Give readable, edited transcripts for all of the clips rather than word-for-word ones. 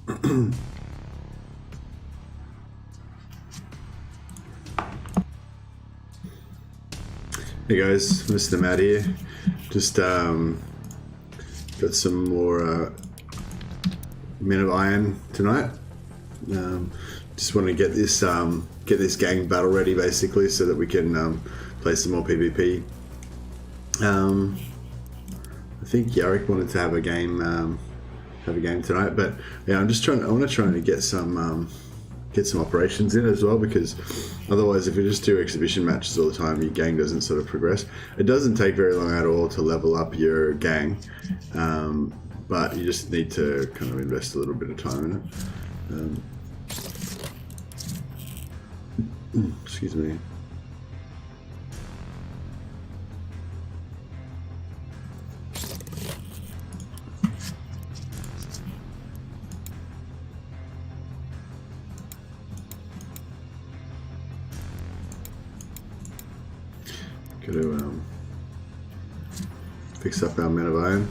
Hey guys, Mr. Matt here. Just got some more Men of Iron tonight. Just want to get this gang battle ready basically, so that we can play some more PvP. I think Yarrick wanted to have a game tonight, but yeah, I want to try to get some operations in as well, because otherwise if you just do exhibition matches all the time, your gang doesn't sort of progress. It doesn't take very long at all to level up your gang, but you just need to kind of invest a little bit of time in it. Excuse me. Got to fix up our Men of Iron.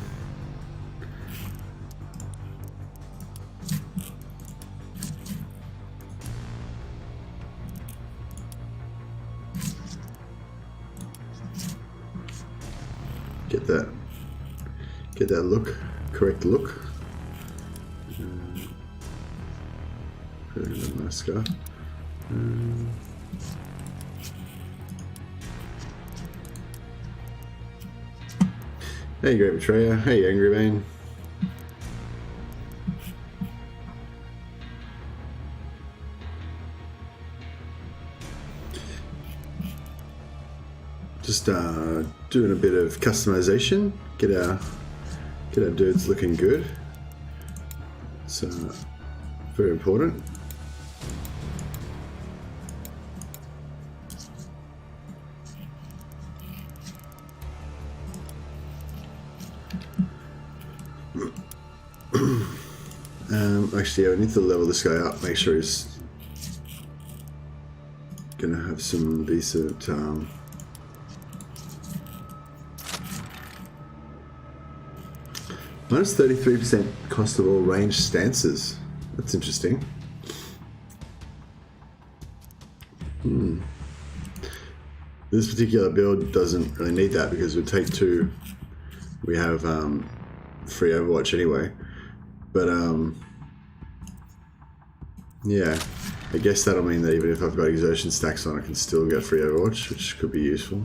Get that correct look. Put it in the masker. Hey, Great Betrayer. Hey, Angry Bane. Just doing a bit of customization. Get our dudes looking good. It's very important. Actually, I need to level this guy up, make sure he's gonna have some decent minus 33% cost of all ranged stances. That's interesting. This particular build doesn't really need that, because we take 2. We have free Overwatch anyway. But yeah, I guess that'll mean that even if I've got exertion stacks on, I can still get free Overwatch, which could be useful.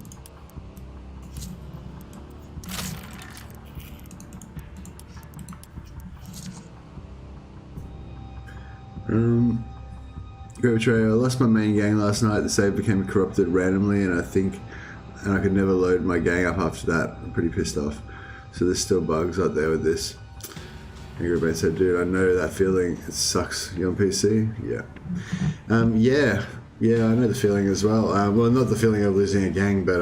Great Betrayer. I lost my main gang last night. The save became corrupted randomly, and I could never load my gang up after that. I'm pretty pissed off. So there's still bugs out there with this. Angry Bane said, dude, I know that feeling. It sucks. You on PC? Yeah. Yeah, I know the feeling as well. Well, not the feeling of losing a gang, but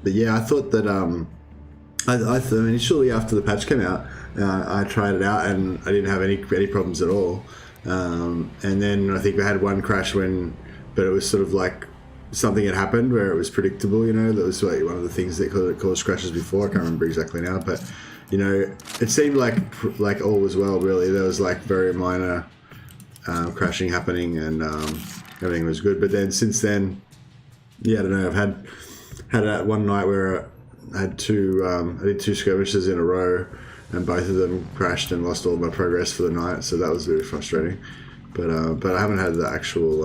yeah, I thought that I initially after the patch came out, I tried it out and I didn't have any problems at all. And then I think I had one crash but it was sort of like something had happened where it was predictable, you know. That was like one of the things that caused crashes before. I can't remember exactly now, but you know, it seemed like all was well, really. There was like very minor crashing happening, and everything was good. But then since then, yeah, I don't know. I've had one night where I had I did 2 skirmishes in a row, and both of them crashed and lost all my progress for the night. So that was really frustrating. But I haven't had the actual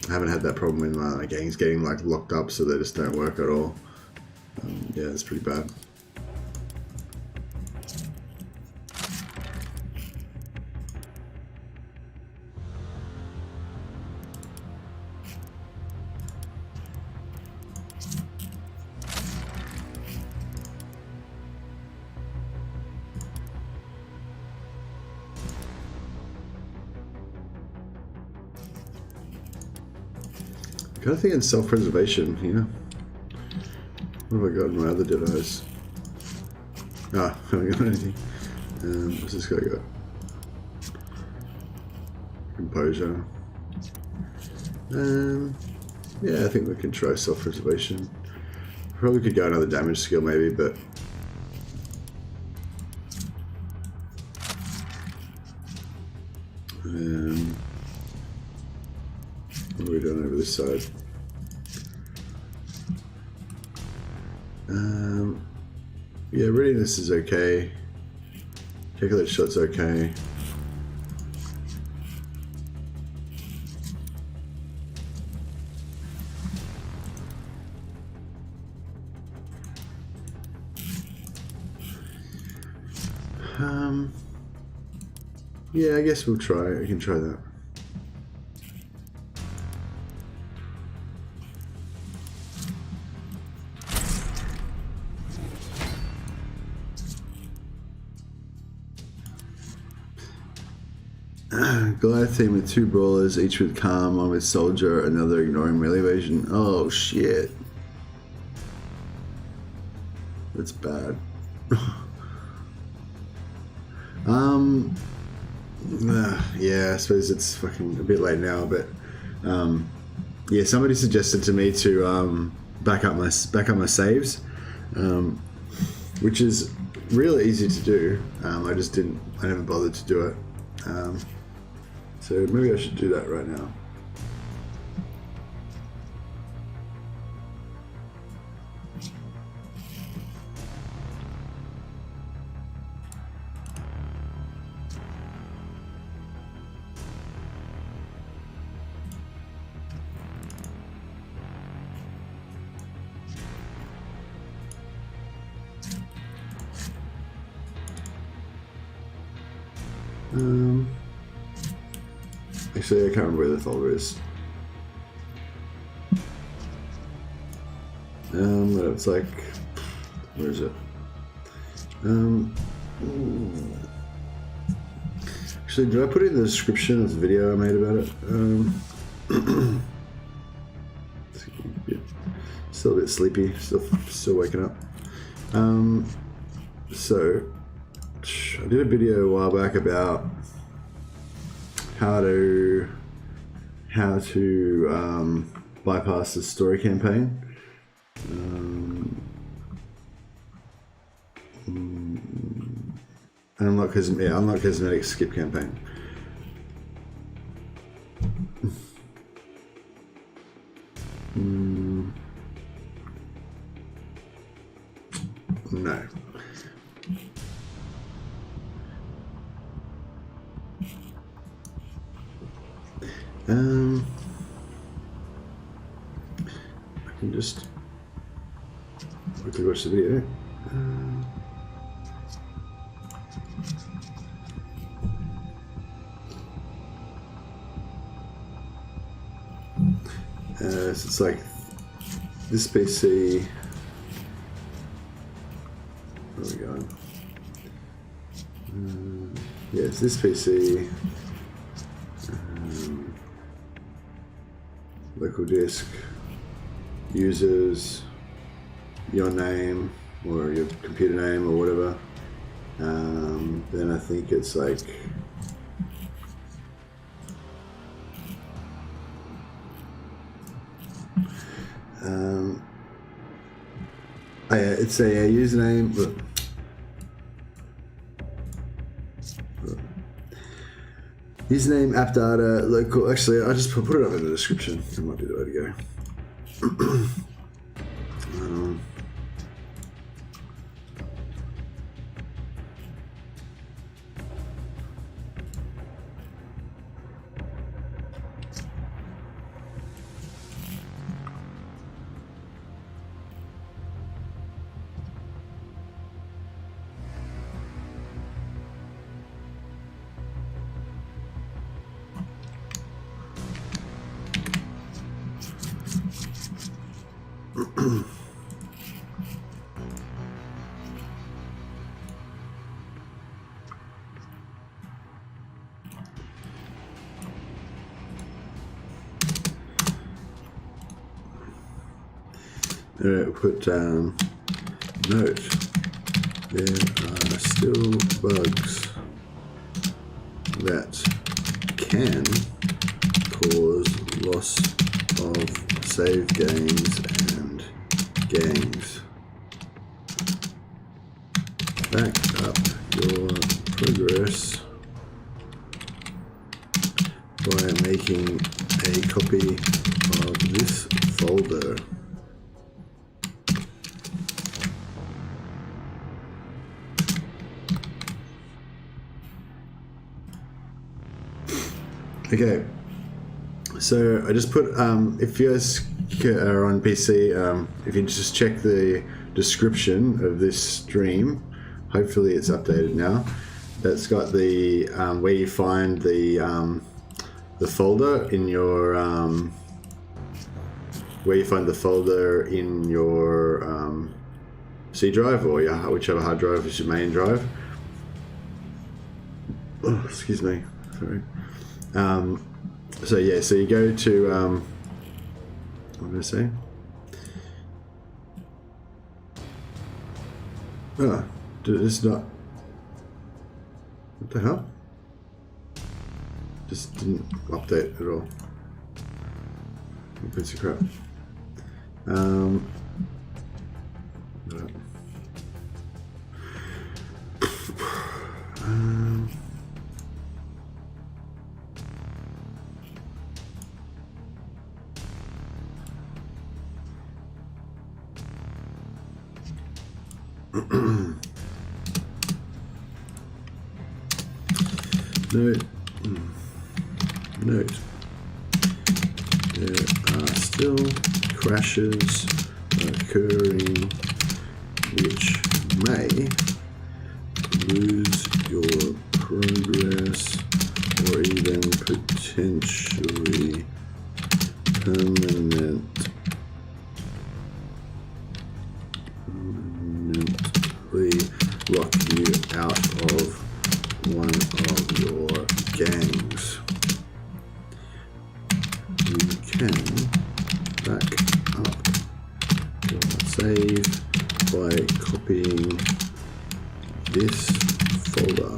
I haven't had that problem when my gangs getting like locked up, so they just don't work at all. Yeah, it's pretty bad. Kind of thinking self-preservation, you know. What have I got in my other Deadeyes? Ah, I haven't got anything. What's this guy got? Composure. Yeah, I think we can try self-preservation. Probably could go another damage skill maybe, but What are we doing over this side? Yeah, readiness is okay. Calculate shot's okay. Yeah, I guess we'll try. We can try that. Goliath team with 2 brawlers, each with calm, one with soldier, another ignoring melee evasion. Oh shit. That's bad. Yeah, I suppose it's fucking a bit late now, but yeah, somebody suggested to me to back up my saves, which is really easy to do. I never bothered to do it. So maybe I should do that right now. Actually, I can't remember where the folder is. It's like, where is it? Actually, did I put it in the description of the video I made about it? Yeah. Still a bit sleepy, still waking up. So I did a video a while back about how to bypass the story campaign. Unlock cosmetic skip campaign. No. I can just quickly watch the video. So it's like this PC. Where are we going? Yeah, it's this PC. Local disk, users, your name or your computer name or whatever. Then I think it's like it's a username. Username, app data, local. Actually, I just put it up in the description. That might be the way to go. Put note, there are still bugs that can cause loss of save games and games. Back up your progress by making a copy of this folder. Okay, so I just put, if you guys are on PC, if you just check the description of this stream, hopefully it's updated now. That's got the where you find the folder in your C drive or whichever hard drive is your main drive. Oh, excuse me, sorry. So yeah, so you go to what did I say? Oh, it's not. What the hell? Just didn't update at all. Piece of crap. Note. There are still crashes occurring which may lose your progress or even potentially permanently lock you out of one of your gangs. You can back up your save by copying this folder.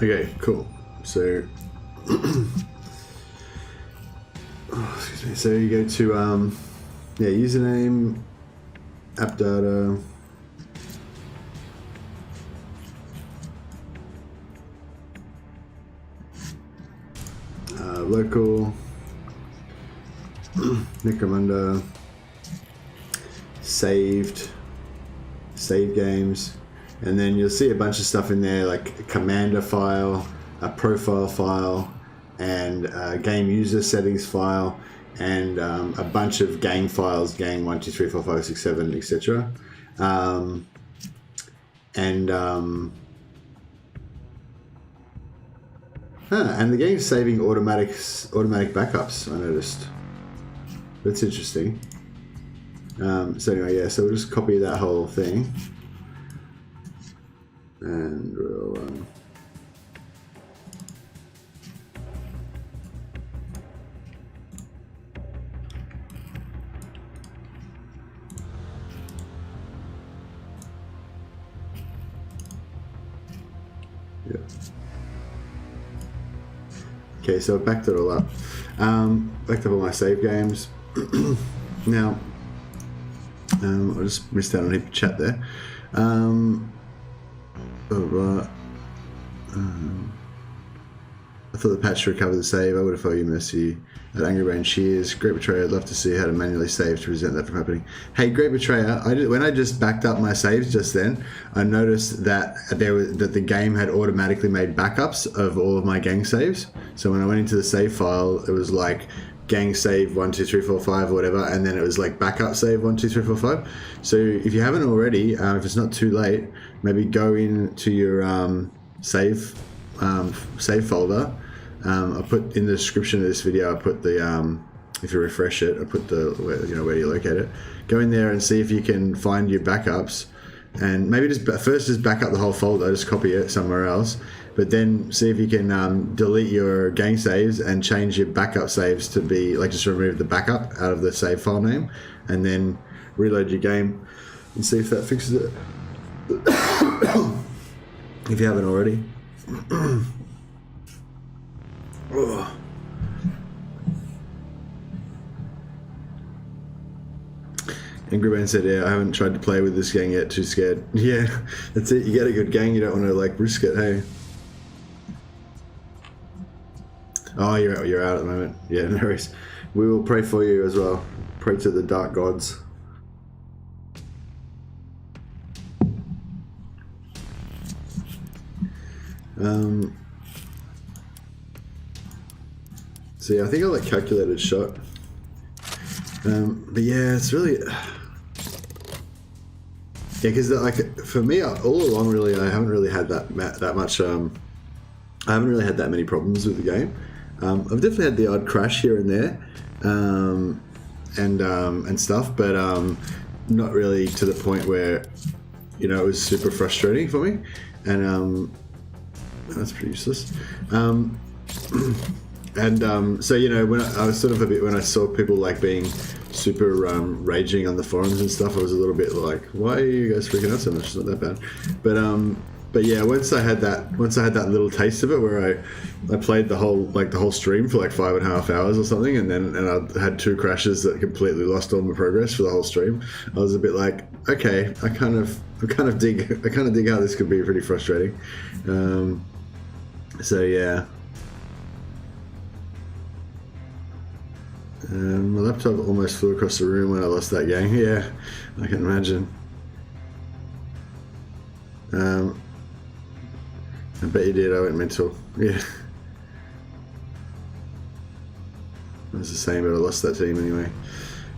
Okay, cool. So, excuse me. So you go to username, app data, local, Necromunda, SaveGames. And then you'll see a bunch of stuff in there like a commander file, a profile file, and a game user settings file, and a bunch of gang files, gang 1, 2, 3, 4, 5, 6, 7, etc. And the game's saving automatic backups, I noticed. That's interesting. So anyway, yeah, so we'll just copy that whole thing. And we'll yeah. Okay, so I backed it all up. Backed up all my save games. Now, I just missed out on a heap of chat there. I thought the patch to recover the save. I would have followed you, Mercy. At Angry Brain Cheers. Great Betrayer. I'd love to see how to manually save to prevent that from happening. Hey, Great Betrayer. When I just backed up my saves just then, I noticed that that the game had automatically made backups of all of my gang saves. So when I went into the save file, it was like gang save 1 2 3 4 5 or whatever, and then it was like backup save 1 2 3 4 5. So if you haven't already, if it's not too late, maybe go into your save folder. I put in the description of this video, I put the if you refresh it, I put the where do you locate it. Go in there and see if you can find your backups, and maybe just back up the whole folder, just copy it somewhere else, but then see if you can delete your gang saves and change your backup saves to be like, just remove the backup out of the save file name, and then reload your game and see if that fixes it. If you haven't already. Oh. Angry Man said, yeah, I haven't tried to play with this gang yet, too scared. Yeah, that's it. You get a good gang, you don't want to like risk it, hey? Oh, you're out at the moment. Yeah, no worries. We will pray for you as well. Pray to the dark gods. So yeah, I think I like calculated shot. But yeah, it's really because like for me, all along, really, I haven't really had that much. I haven't really had that many problems with the game. I've definitely had the odd crash here and there, and stuff, but not really to the point where it was super frustrating for me. And that's pretty useless. So when I was sort of when I saw people like being super raging on the forums and stuff, I was a little bit like, why are you guys freaking out so much? It's not that bad. But yeah, once I had that little taste of it, where I played the whole stream for like 5.5 hours or something, and I had 2 crashes that completely lost all my progress for the whole stream, I was a bit like, okay, I kind of dig how this could be pretty frustrating. So yeah. My laptop almost flew across the room when I lost that gang. Yeah, I can imagine. I bet you did. I went mental. Yeah. I was the same, but I lost that team anyway.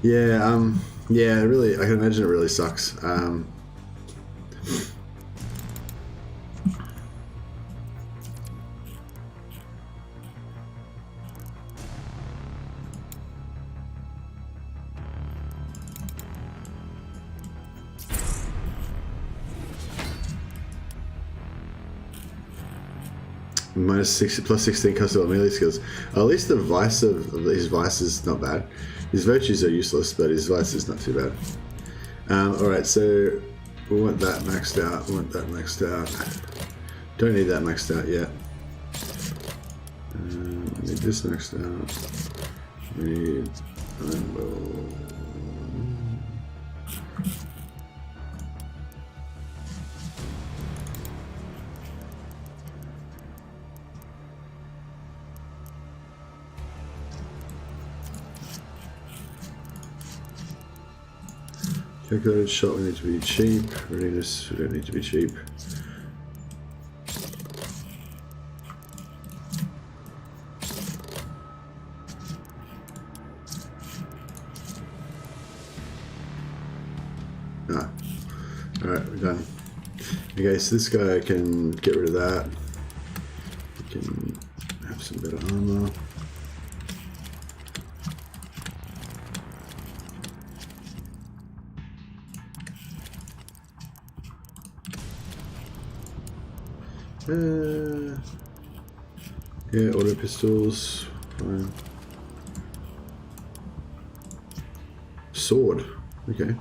Yeah, yeah, really, I can imagine it really sucks. Plus 16 custom melee skills. At least the vice of his vice is not bad. His virtues are useless, but his vice is not too bad. Alright, so we want that maxed out. We want that maxed out. Don't need that maxed out yet. We need this maxed out. We need rainbow. Calculated shot, we need to be cheap. Readiness, we don't need to be cheap. Alright, we're done. Okay, so this guy can get rid of that. We can have some better armor. Yeah, auto pistols, fine. Sword, okay.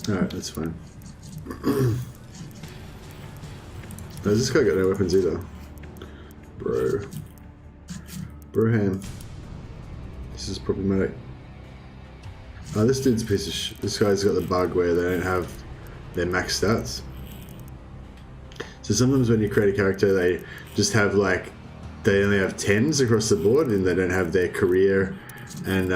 Alright, that's fine. Has this guy got no weapons either? Broham. This is problematic. Oh, this dude's a piece of this guy's got the bug where they don't have their max stats. So sometimes when you create a character, they just have like, they only have 10s across the board and they don't have their career and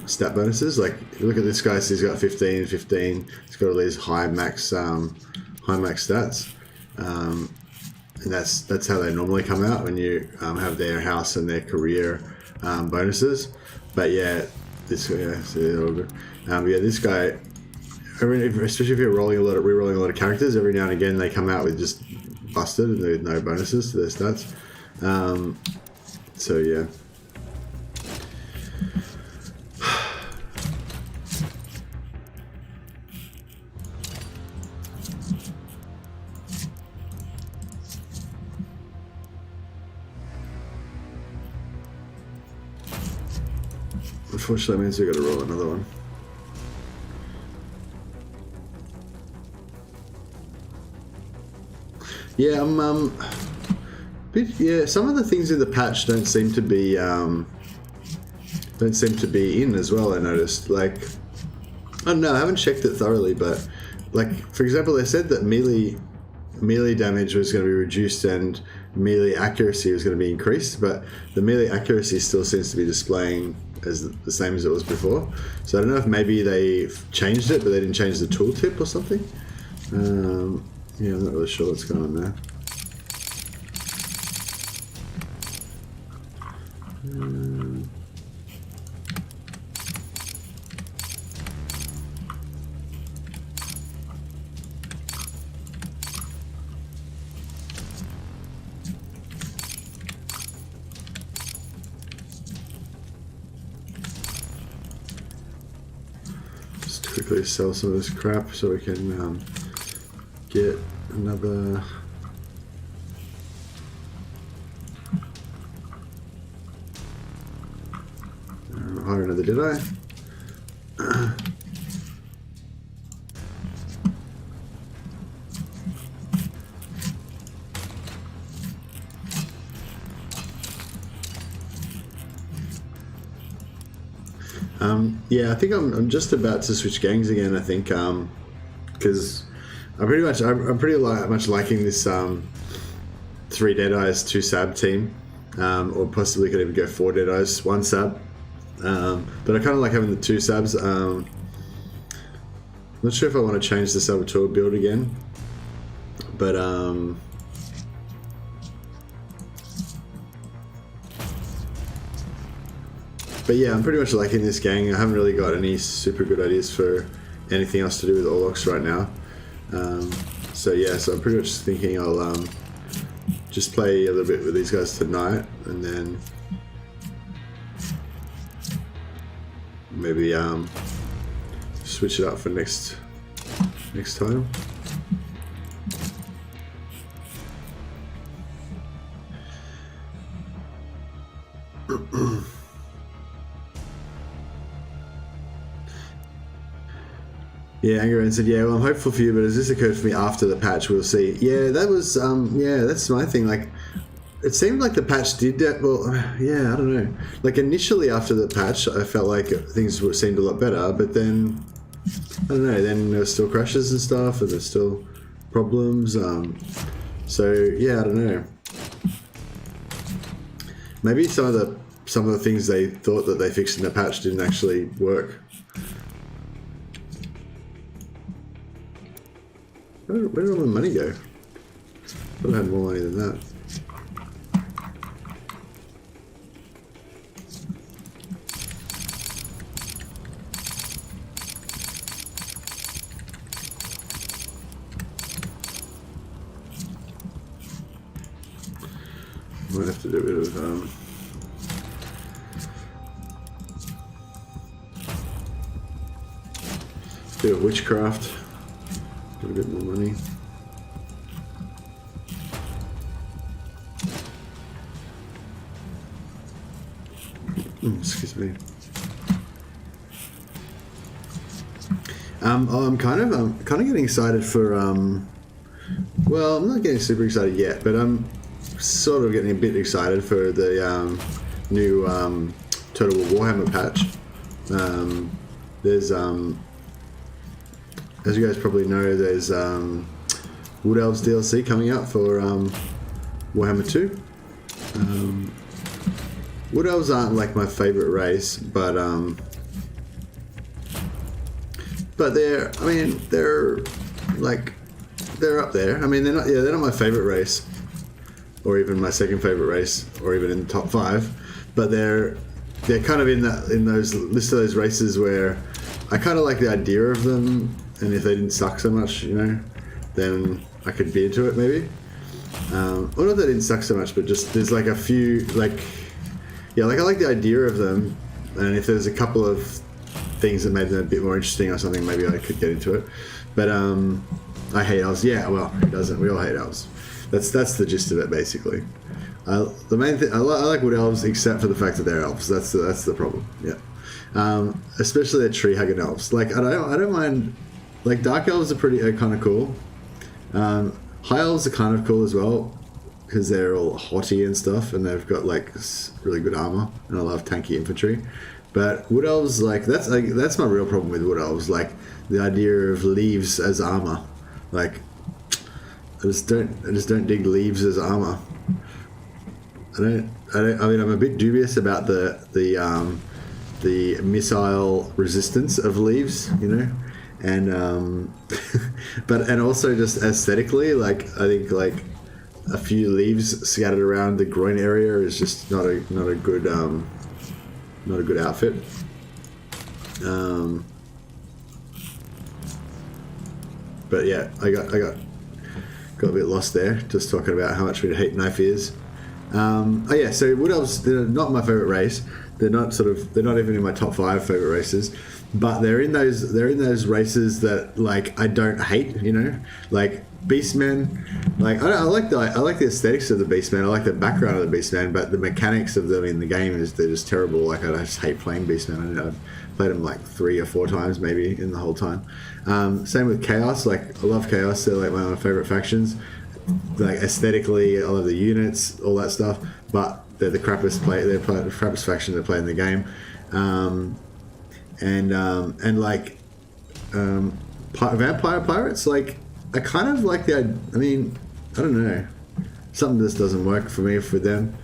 stat bonuses. Like, look at this guy, so he's got 15, 15. He's got all these high max stats. And that's how they normally come out when you have their house and their career bonuses. But yeah, this guy, yeah, so they're all good. Yeah, this guy, especially if you're re-rolling a lot of characters, every now and again they come out with just busted and with no bonuses to their stats. So yeah. Unfortunately, that means we've got to roll another one. Yeah, some of the things in the patch don't seem to be in as well. I noticed, like, I don't know, I haven't checked it thoroughly, but like, for example, they said that melee damage was going to be reduced and melee accuracy was going to be increased, but the melee accuracy still seems to be displaying as the same as it was before. So I don't know if maybe they've changed it, but they didn't change the tooltip or something. Yeah, I'm not really sure what's going on there. Just quickly sell some of this crap so we can get another. Hire another, did I? Yeah, I think I'm just about to switch gangs again. I think because I'm pretty much liking this 3 Deadeyes 2 Sab team, or possibly could even go 4 Deadeyes 1 Sab. But I kind of like having the 2 Sabs. Not sure if I want to change the Saboteur build again, but yeah, I'm pretty much liking this gang. I haven't really got any super good ideas for anything else to do with Orlocks right now. So yeah, so I'm pretty much thinking I'll just play a little bit with these guys tonight, and then maybe switch it up for next time. Yeah, Angry said, yeah, well, I'm hopeful for you, but has this occurred for me after the patch? We'll see. Yeah, that was, yeah, that's my thing. Like, it seemed like the patch did that. Well, yeah, I don't know. Like, initially after the patch, I felt like things seemed a lot better, but then, I don't know, then there were still crashes and stuff, and there's still problems. So, yeah, I don't know. Maybe some of the things they thought that they fixed in the patch didn't actually work. Where did all the money go? I thought I had more money than that. Might have to do a bit of witchcraft. Get a bit more money. Excuse me. I'm kind of getting excited for well, I'm not getting super excited yet, but sort of getting a bit excited for the new Total War Warhammer patch. There's as you guys probably know, there's Wood Elves DLC coming out for Warhammer 2. Wood Elves aren't like my favorite race, but they're up there. I mean, they're not my favorite race, or even my second favorite race, or even in the top 5. But they're kind of in those list of those races where I kind of like the idea of them, and if they didn't suck so much, you know, then I could be into it maybe. Well, not that they didn't suck so much, but just there's like a few like I like the idea of them, and if there's a couple of things that made them a bit more interesting or something, maybe I could get into it. But I hate elves. Yeah, well, who doesn't? We all hate elves. That's the gist of it, basically. The main thing I like Wood Elves, except for the fact that they're elves. That's the problem. Yeah, especially the tree hugging elves. Like I don't mind. Like dark elves are kind of cool. High elves are kind of cool as well, because they're all haughty and stuff, and they've got like really good armor, and I love tanky infantry. But Wood Elves, like that's my real problem with Wood Elves, like the idea of leaves as armor. Like I just don't dig leaves as armor. I mean, I'm a bit dubious about the missile resistance of leaves, you know, and and also just aesthetically, like I think like a few leaves scattered around the groin area is just not a good outfit. But yeah, I got a bit lost there, just talking about how much we hate knife is. Oh yeah, so Wood Elves, they're not my favorite race. They're not even in my top 5 favorite races, but they're in those races that like I don't hate, you know, like Beastmen. Like I like the aesthetics of the Beastmen. I like the background of the Beastmen, but the mechanics of them in the game they're just terrible. Like I just hate playing Beastmen. I've played them like 3 or 4 times maybe in the whole time. Same with Chaos. Like I love Chaos. They're like one of my favorite factions. Like aesthetically, I love the units, all that stuff, but they're the crappiest faction to play in the game. Vampire Pirates, like I kind of like I don't know, something just doesn't work for me with them.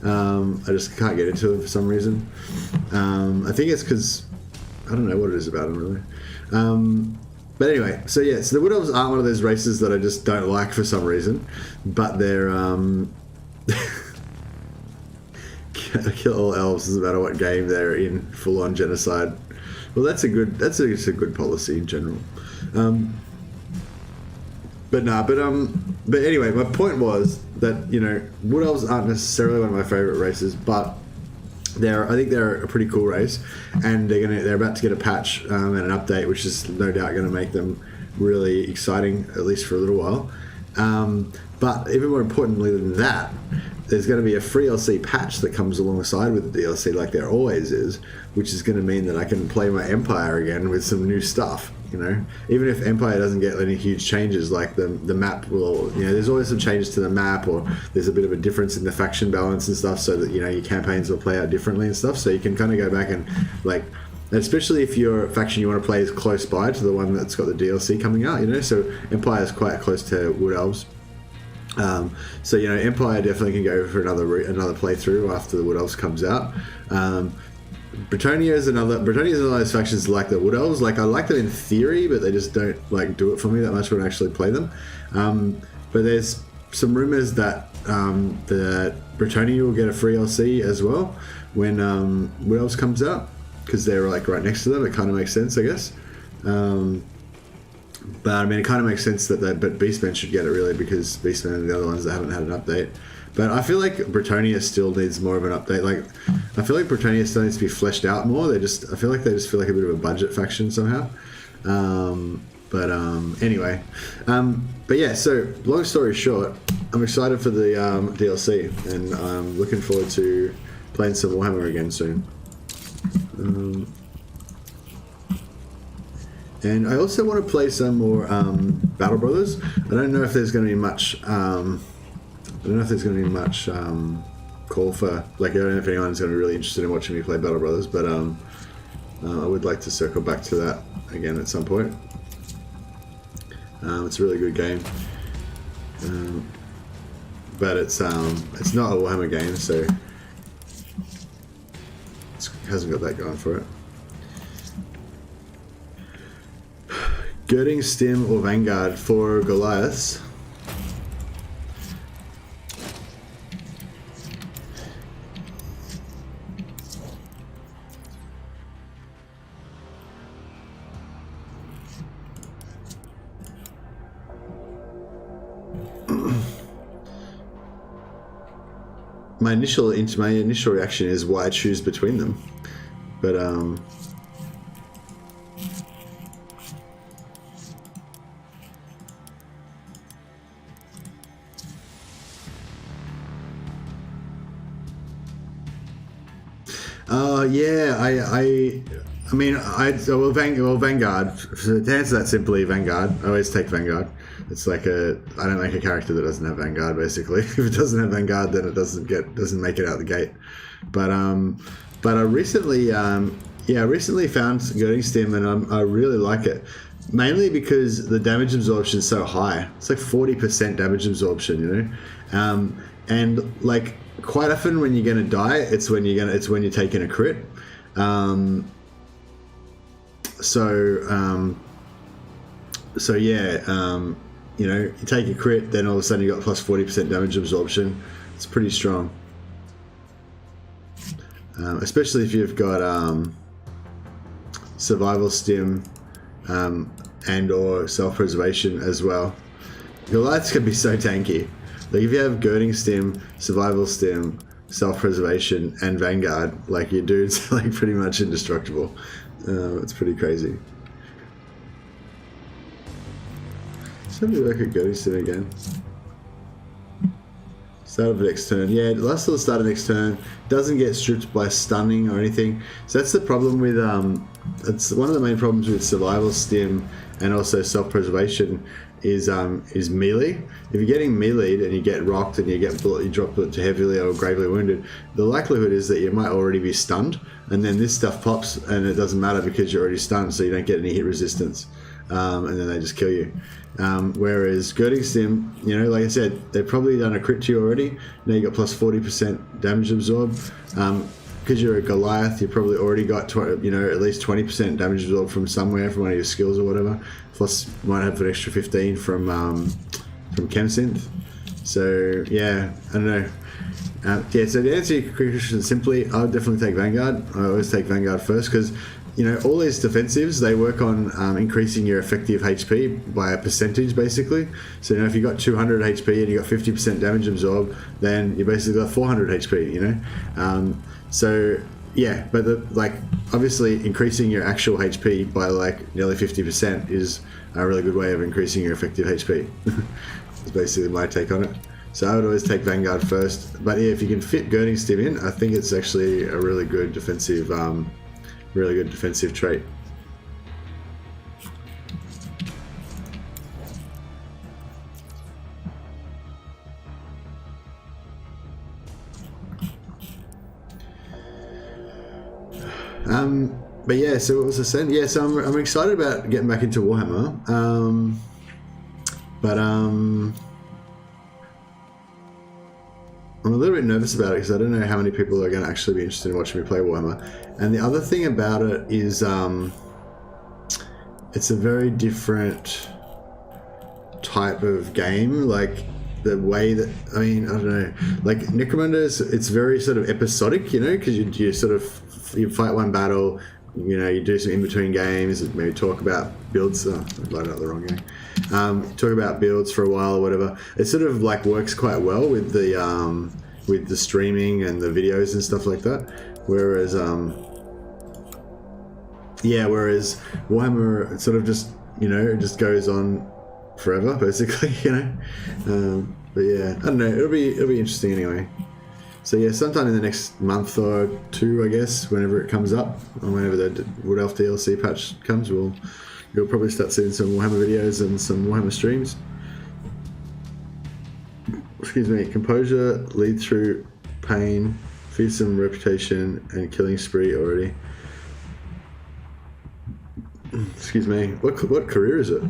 I just can't get into it for some reason. I think it's because I don't know what it is about them really. But anyway, so the Wood Elves aren't one of those races that I just don't like for some reason, but they're kill all elves doesn't matter what game they're in, full on genocide. Well, that's a good policy in general. But anyway, my point was that, you know, Wood Elves aren't necessarily one of my favorite races, but I think they're a pretty cool race, and they're about to get a patch and an update, which is no doubt going to make them really exciting, at least for a little while. But even more importantly than that, there's going to be a free DLC patch that comes alongside with the DLC, like there always is, which is going to mean that I can play my Empire again with some new stuff. You know, even if Empire doesn't get any huge changes, like the map will, you know, there's always some changes to the map, or there's a bit of a difference in the faction balance and stuff, so that, you know, your campaigns will play out differently and stuff. So you can kind of go back and, like, especially if your faction you want to play is close by to the one that's got the DLC coming out, you know. So Empire is quite close to Wood Elves. So, you know, Empire definitely can go for another playthrough after the Wood Elves comes out. Bretonnia is one of those factions like the Wood Elves. Like I like them in theory, but they just don't like do it for me that much when I actually play them. But there's some rumors that the Bretonnia will get a free DLC as well when Wood Elves comes out, because they're like right next to them. It kind of makes sense, I guess. But I mean, it kind of makes sense that Beastmen should get it, really, because Beastmen are the other ones that haven't had an update. But I feel like Bretonnia still needs more of an update. Like, I feel like Bretonnia still needs to be fleshed out more. I feel like they just feel like a bit of a budget faction somehow. Anyway. But yeah, so long story short, I'm excited for the DLC, and I'm looking forward to playing some Warhammer again soon. And I also want to play some more Battle Brothers. I don't know if there's going to be much I don't know if there's going to be much call for, like, I don't know if anyone's going to be really interested in watching me play Battle Brothers, but I would like to circle back to that again at some point. It's a really good game, but it's not a Warhammer game, so it hasn't got that going for it. Girding, Stim, or Vanguard for Goliaths. My initial reaction is why choose between them, but yeah, I mean, Vanguard. So to answer that simply, Vanguard. I always take Vanguard. It's like I don't make a character that doesn't have Vanguard. Basically, if it doesn't have Vanguard, then it doesn't make it out the gate. But I recently found Girding Stim, and I really like it. Mainly because the damage absorption is so high. It's like 40% damage absorption, you know, and like quite often when you're gonna die, it's when you're taking a crit. So yeah, you know, you take a crit, then all of a sudden you got plus 40% damage absorption. It's pretty strong, especially if you've got survival stim and or self-preservation as well. Goliaths can be so tanky. Like if you have girding stim, survival stim, self-preservation, and Vanguard, like your dude's like pretty much indestructible. It's pretty crazy. Let's have a look at girding stim again. Start of the next turn. Yeah, last till the start of next turn. Doesn't get stripped by stunning or anything. So that's the problem with it's one of the main problems with survival stim and also self-preservation is melee. If you're getting meleeed and you get rocked and you drop it to heavily or gravely wounded, the likelihood is that you might already be stunned, and then this stuff pops and it doesn't matter because you're already stunned, so you don't get any hit resistance, and then they just kill you. Whereas girding stim, you know, like I said, they've probably done a crit to you already. Now you got plus 40% damage absorb. Because you're a Goliath, you probably already got at least 20% damage absorbed from somewhere, from one of your skills or whatever. Plus, you might have an extra 15 from Chemsynth. So yeah, I don't know. Yeah, so to answer your question simply, I would definitely take Vanguard. I always take Vanguard first because, you know, all these defensives, they work on increasing your effective HP by a percentage, basically. So, you know, if you got 200 HP and you got 50% damage absorbed, then you basically got 400 HP, you know? So, yeah, but obviously increasing your actual HP by like nearly 50% is a really good way of increasing your effective HP. That's basically my take on it. So I would always take Vanguard first. But yeah, if you can fit girding stim in, I think it's actually a really good defensive trait. But yeah, so what was I saying? Yeah, so I'm excited about getting back into Warhammer. But I'm a little bit nervous about it because I don't know how many people are going to actually be interested in watching me play Warhammer. And the other thing about it is it's a very different type of game. Like the way that, I mean, I don't know, like Necromunda, it's very sort of episodic, you know, because you fight one battle, you know, you do some in-between games, maybe talk about builds. Oh, I loaded up the wrong game. Talk about builds for a while or whatever. It sort of like works quite well with the streaming and the videos and stuff like that. Whereas Warhammer, it sort of just, you know, it just goes on forever, basically, you know. But yeah, I don't know. It'll be interesting anyway. So yeah, sometime in the next month or two, I guess, whenever it comes up, or whenever the Wood Elf DLC patch comes, you'll probably start seeing some Warhammer videos and some Warhammer streams. excuse me, composure, lead through pain, fearsome reputation, and killing spree already. Excuse me, what career is it?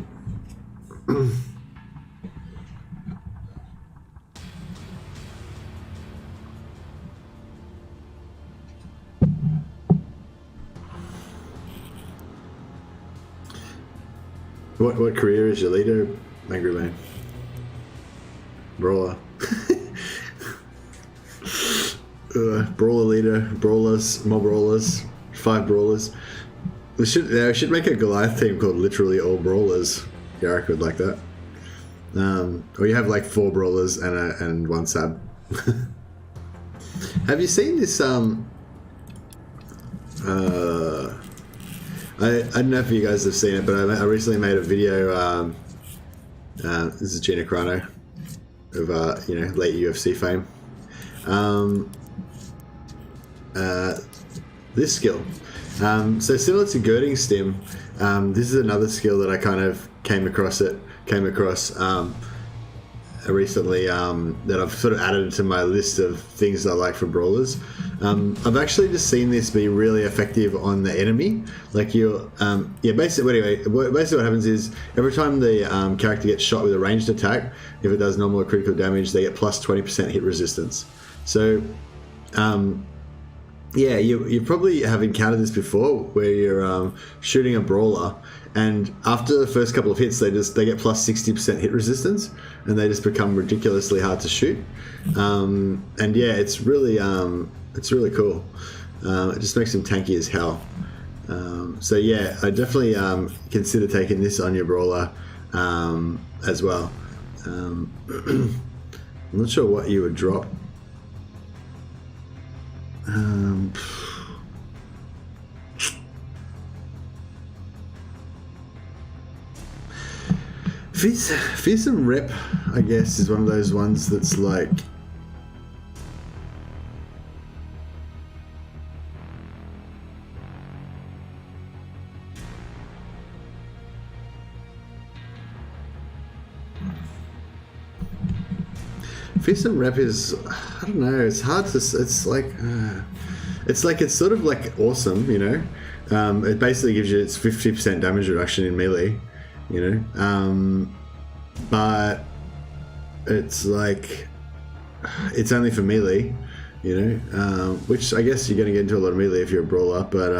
What career is your leader, Angry Man? Brawler. Brawler leader, brawlers, more brawlers, 5 brawlers. We should make a Goliath team called literally all brawlers. Garrick would like that. Or you have like 4 brawlers and 1 sab. Have you seen this? I don't know if you guys have seen it, but I recently made a video. This is Gina Carano of late UFC fame. This skill. So similar to girding stim, this is another skill that I kind of came across recently, that I've sort of added to my list of things I like for brawlers. I've actually just seen this be really effective on the enemy. Like basically what happens is every time the character gets shot with a ranged attack, if it does normal or critical damage, they get plus 20% hit resistance. So you probably have encountered this before, where you're shooting a brawler, and after the first couple of hits, they get plus 60% hit resistance, and they just become ridiculously hard to shoot. And yeah, it's really cool. It just makes them tanky as hell. So yeah, I definitely consider taking this on your brawler as well. I'm not sure what you would drop. Fearsome Rep, I guess, is one of those ones that's like, Fearsome Rep is, I don't know, it's hard to, it's sort of like awesome, you know. It basically gives you its 50% damage reduction in melee, you know. But it's like, it's only for melee, you know, which I guess you're going to get into a lot of melee if you're a brawler, but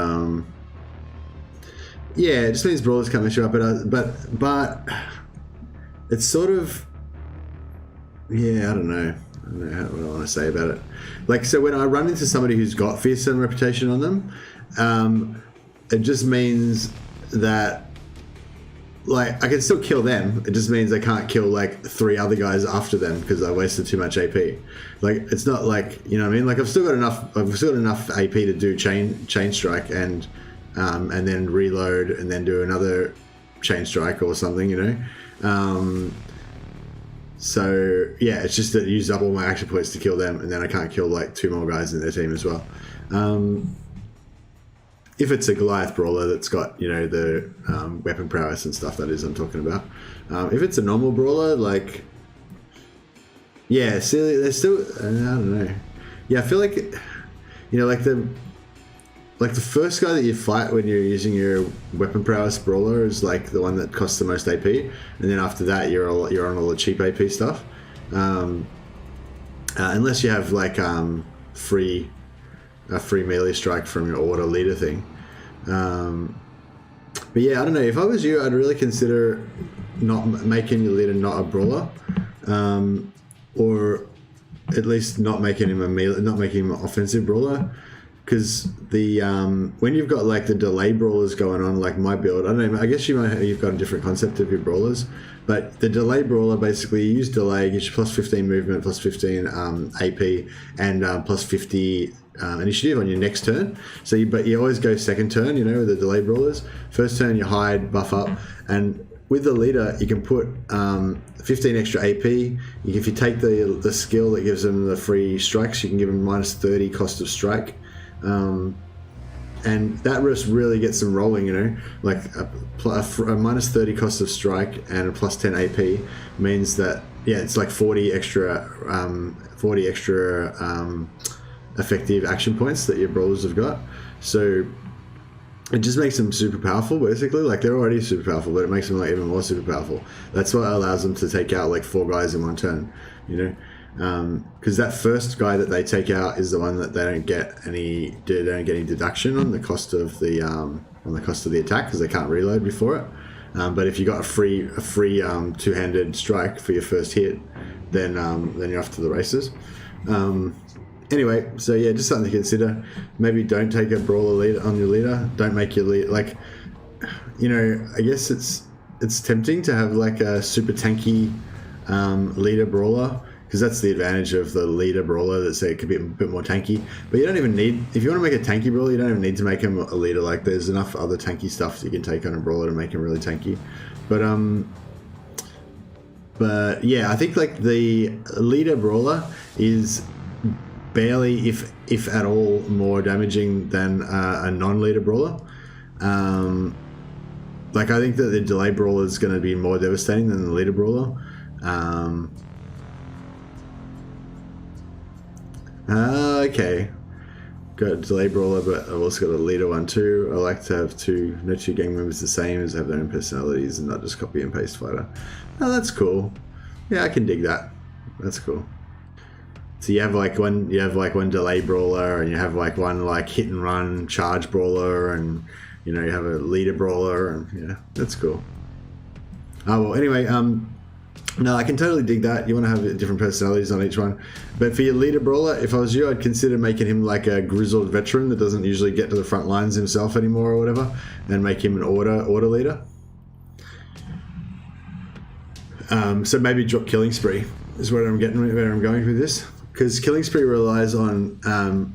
yeah, it just means brawlers can't mess you up, but it's sort of, yeah, I don't know what I want to say about it. Like, so when I run into somebody who's got fearsome reputation on them, it just means that, like, I can still kill them. It just means I can't kill like 3 other guys after them because I wasted too much AP. Like, it's not like, you know what I mean? Like, I've still got enough AP to do chain strike and then reload and then do another chain strike or something, you know. So yeah, it's just that it uses up all my action points to kill them, and then I can't kill like 2 more guys in their team as well. If it's a Goliath brawler that's got, you know, the weapon prowess and stuff, that is I'm talking about. If it's a normal brawler, like, yeah, see, they're still, I don't know. Yeah, I feel like, you know, like the first guy that you fight when you're using your weapon prowess brawler is like the one that costs the most AP, and then after that you're on all the cheap AP stuff, unless you have like a free melee strike from your order leader thing. But yeah, I don't know. If I was you, I'd really consider not making your leader not a brawler, or at least not making him an offensive brawler. Because the when you've got like the delay brawlers going on, like my build, I don't know, I guess you've got a different concept of your brawlers, but the delay brawler, basically you use delay, gives you plus 15 movement, plus 15 AP, and plus 50 initiative on your next turn. So but you always go second turn, you know, with the delay brawlers. First turn you hide, buff up, and with the leader you can put 15 extra AP. If you take the skill that gives them the free strikes, you can give them minus 30 cost of strike. And that risk really gets them rolling, you know, like a minus 30 cost of strike and a plus 10 AP means that yeah, it's like 40 extra effective action points that your brawlers have got. So it just makes them super powerful, basically. Like, they're already super powerful, but it makes them like even more super powerful. That's what allows them to take out like 4 guys in one turn, you know. Because that first guy that they take out is the one that they don't get any deduction on the cost of the attack, because they can't reload before it. But if you got a free two-handed strike for your first hit, then you're off to the races. Anyway, so yeah, just something to consider. Maybe don't take a brawler leader on your leader. Don't make your leader, like, you know, I guess it's tempting to have like a super tanky leader brawler, because that's the advantage of the leader brawler, that say it could be a bit more tanky. But you don't even need, if you want to make a tanky brawler, you don't even need to make him a leader. Like, there's enough other tanky stuff that you can take on a brawler to make him really tanky. But yeah, I think like the leader brawler is barely, if at all, more damaging than a non-leader brawler. Like, I think that the delay brawler is going to be more devastating than the leader brawler. Okay, got a delay brawler, but I've also got a leader one too. I like to have no two gang members the same, as have their own personalities and not just copy and paste fighter. Oh, that's cool. Yeah, I can dig that. That's cool. So you have like one delay brawler, and you have like one like hit and run charge brawler, and you know, you have a leader brawler, and yeah, that's cool. Oh well, anyway, no, I can totally dig that. You want to have different personalities on each one. But for your leader brawler, if I was you, I'd consider making him like a grizzled veteran that doesn't usually get to the front lines himself anymore or whatever, and make him an order leader. So maybe drop Killing Spree is where I'm going with this, because Killing Spree relies on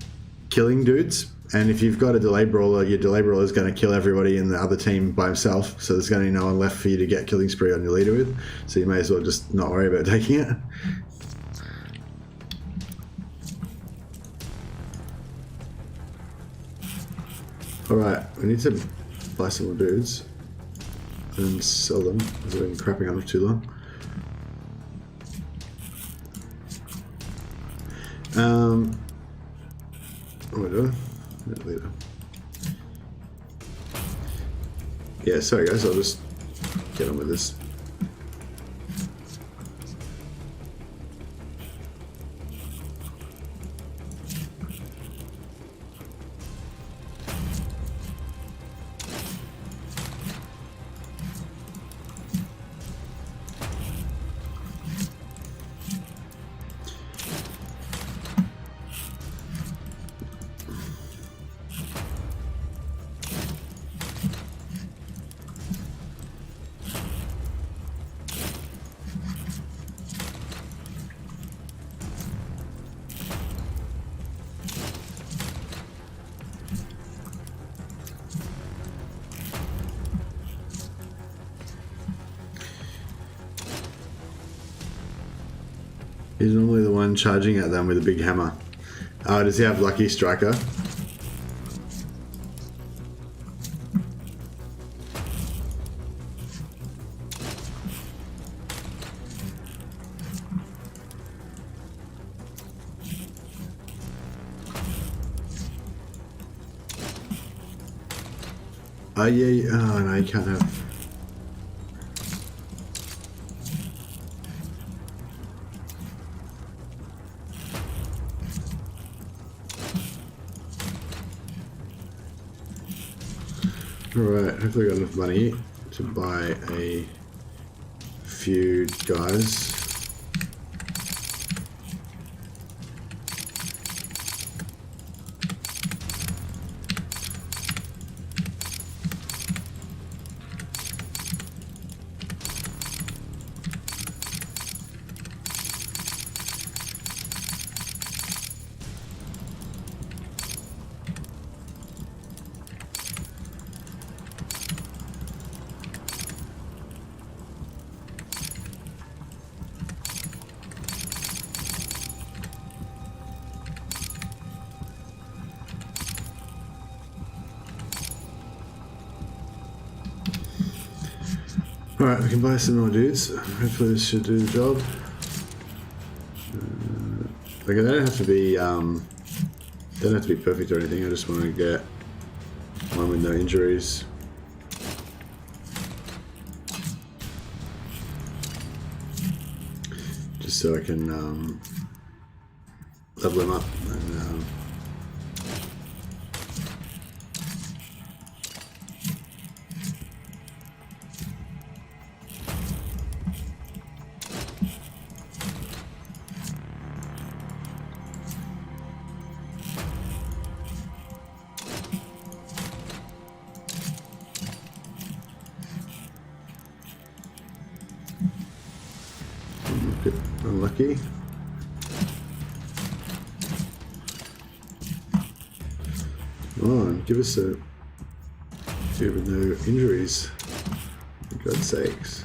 killing dudes. And if you've got a delay brawler, your delay brawler is going to kill everybody in the other team by himself. So there's going to be no one left for you to get Killing Spree on your leader with. So you may as well just not worry about taking it. Alright, we need to buy some more dudes and sell them, because I've been crapping on them too long. What am I doing? Later. Yeah, sorry guys, I'll just get on with this. He's normally the one charging at them with a big hammer. Oh, does he have Lucky Striker? Oh yeah, oh no, you can't have... Alright, hopefully I got enough money to buy a few guys. Alright, we can buy some more dudes. Hopefully this should do the job. Like, they don't have to be perfect or anything. I just want to get one with no injuries. Just so I can level him up and bit unlucky. Come on, give us a few with no injuries, for God's sakes.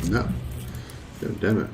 No. God damn it.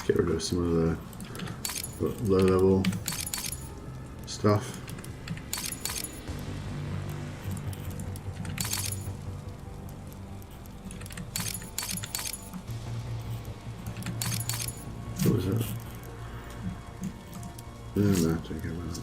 Get rid of some of the low level stuff. What was that? No, no, take it out.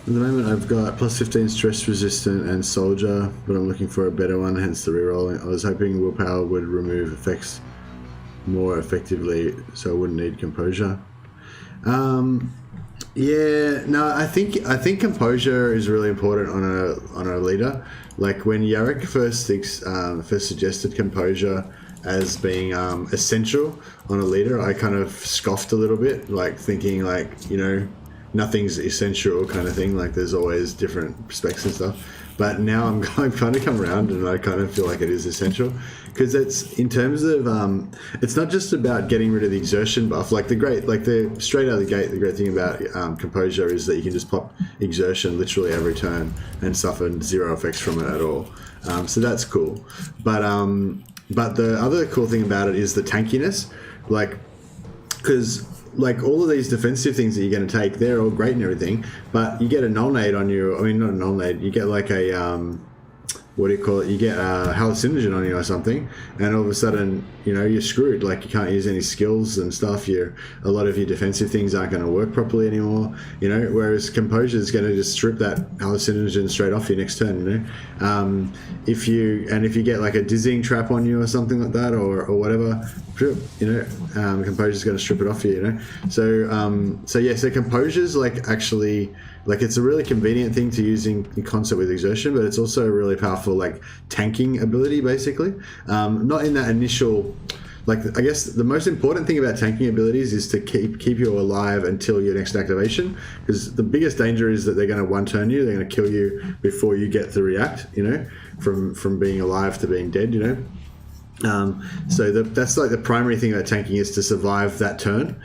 At the moment I've got plus 15 stress resistant and soldier, but I'm looking for a better one, hence the reroll. I was hoping willpower would remove effects more effectively so I wouldn't need composure. Yeah, no, I think composure is really important on a leader. Like when Yarrick first suggested composure as being essential on a leader, I kind of scoffed a little bit, like thinking like, you know, nothing's essential kind of thing, like there's always different specs and stuff. But now I've kind of come around and I kind of feel like it is essential, because it's in terms of it's not just about getting rid of the exertion buff. Like the straight out of the gate, the great thing about composure is that you can just pop exertion literally every turn and suffer zero effects from it at all. So that's cool. But the other cool thing about it is the tankiness, like, because like all of these defensive things that you're going to take, they're all great and everything, but you get a null nade on you. I mean, not a null nade. You get like a what do you call it? You get a hallucinogen on you or something, and all of a sudden, you know, you're screwed. Like you can't use any skills and stuff. A lot of your defensive things aren't going to work properly anymore. You know, whereas composure is going to just strip that hallucinogen straight off your next turn. You know, if you get like a dizzying trap on you or something like that, or whatever, you know, composure is going to strip it off you. You know, so composure's like actually. Like it's a really convenient thing to use in concert with exertion, but it's also a really powerful like tanking ability basically. Not in that initial, like I guess the most important thing about tanking abilities is to keep you alive until your next activation, because the biggest danger is that they're going to one turn you, they're going to kill you before you get to react, you know, from being alive to being dead, you know. So that's like the primary thing about tanking is to survive that turn.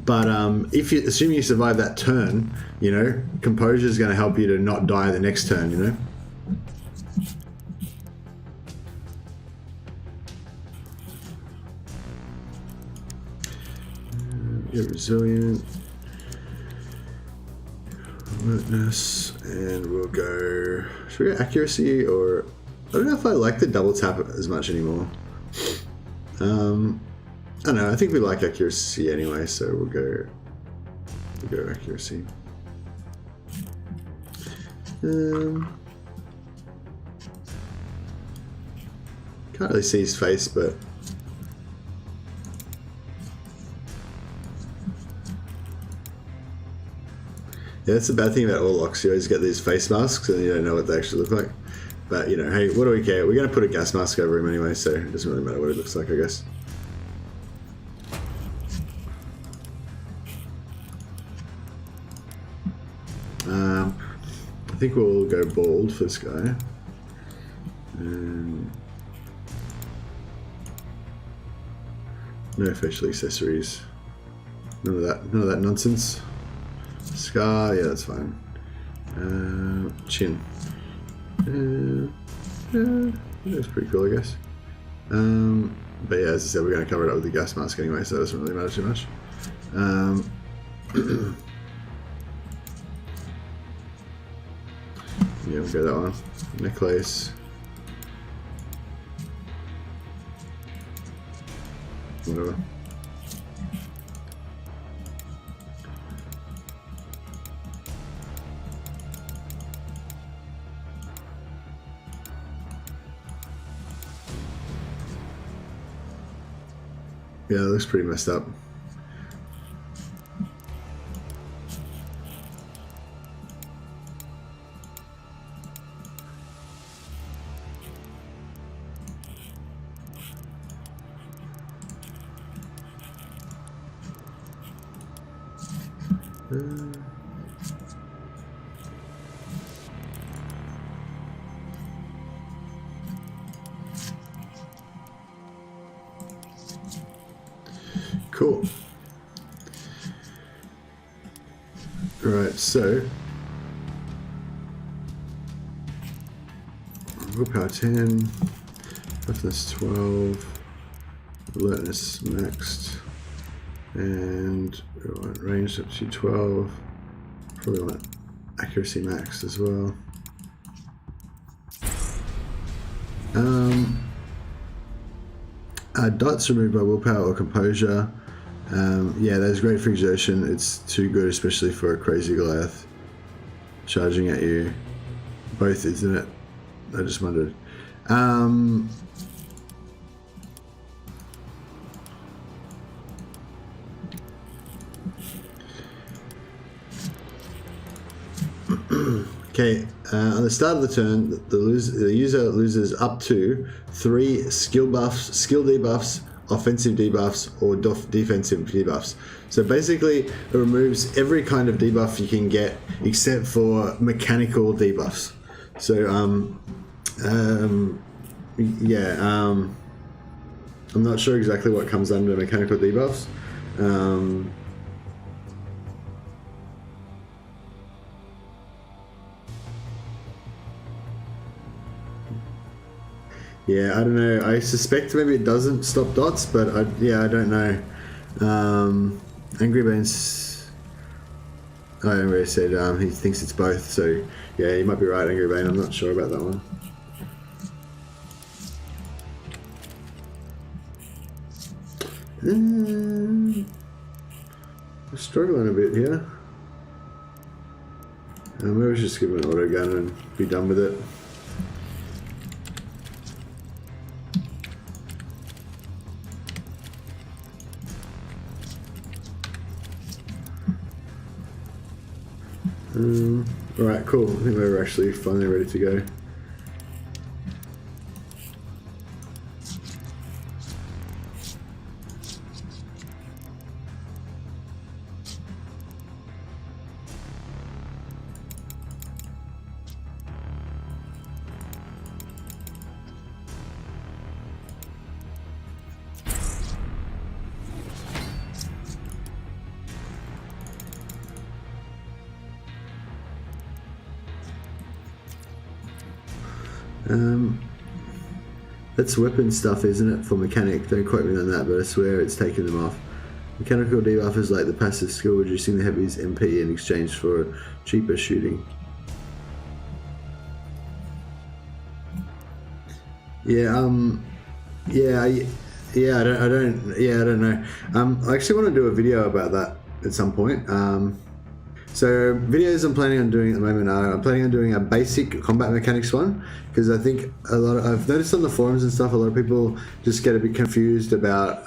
But if you assuming you survive that turn, you know, composure is going to help you to not die the next turn, you know. Get resilient, alertness, and we'll go. Should we go accuracy, or I don't know if I like the double tap as much anymore. I don't know, I think we like accuracy anyway, so we'll go accuracy. Can't really see his face, but yeah, that's the bad thing about Orlocks. You always get these face masks and you don't know what they actually look like. But, you know, hey, what do we care? We're going to put a gas mask over him anyway, so it doesn't really matter what it looks like, I guess. I think we'll go bald for this guy. No facial accessories. None of that nonsense. Scar, yeah, that's fine. Chin. That's pretty cool, I guess. But yeah, as I said, we're going to cover it up with the gas mask anyway, so it doesn't really matter too much. Yeah, we'll go that one. Necklace. Whatever. Yeah, it looks pretty messed up. Cool. Right, so willpower 10, toughness 12, alertness maxed, and we want range up to 12. Probably want accuracy maxed as well. Dots removed by willpower or composure. Yeah, that's great for exertion. It's too good, especially for a crazy Goliath charging at you. Both, isn't it? I just wondered. Okay, on the start of the turn, the user loses up to 3 skill debuffs, offensive debuffs, or defensive debuffs. So basically, it removes every kind of debuff you can get except for mechanical debuffs. So, yeah, I'm not sure exactly what comes under mechanical debuffs. Yeah, I don't know. I suspect maybe it doesn't stop dots, but I don't know. Angry Bane's... I already said he thinks it's both, so yeah, you might be right, Angry Bane. I'm not sure about that one. I'm struggling a bit here. Maybe we should just give him an auto gun and be done with it. Alright, cool. I think we're actually finally ready to go. That's weapon stuff, isn't it, for mechanic? Don't quote me on that, but I swear it's taken them off. Mechanical debuff is like the passive skill, reducing the heavy's MP in exchange for cheaper shooting. Yeah, I don't know. I actually want to do a video about that at some point. So videos I'm planning on doing at the moment are I'm planning on doing a basic combat mechanics one, because I think I've noticed on the forums and stuff a lot of people just get a bit confused about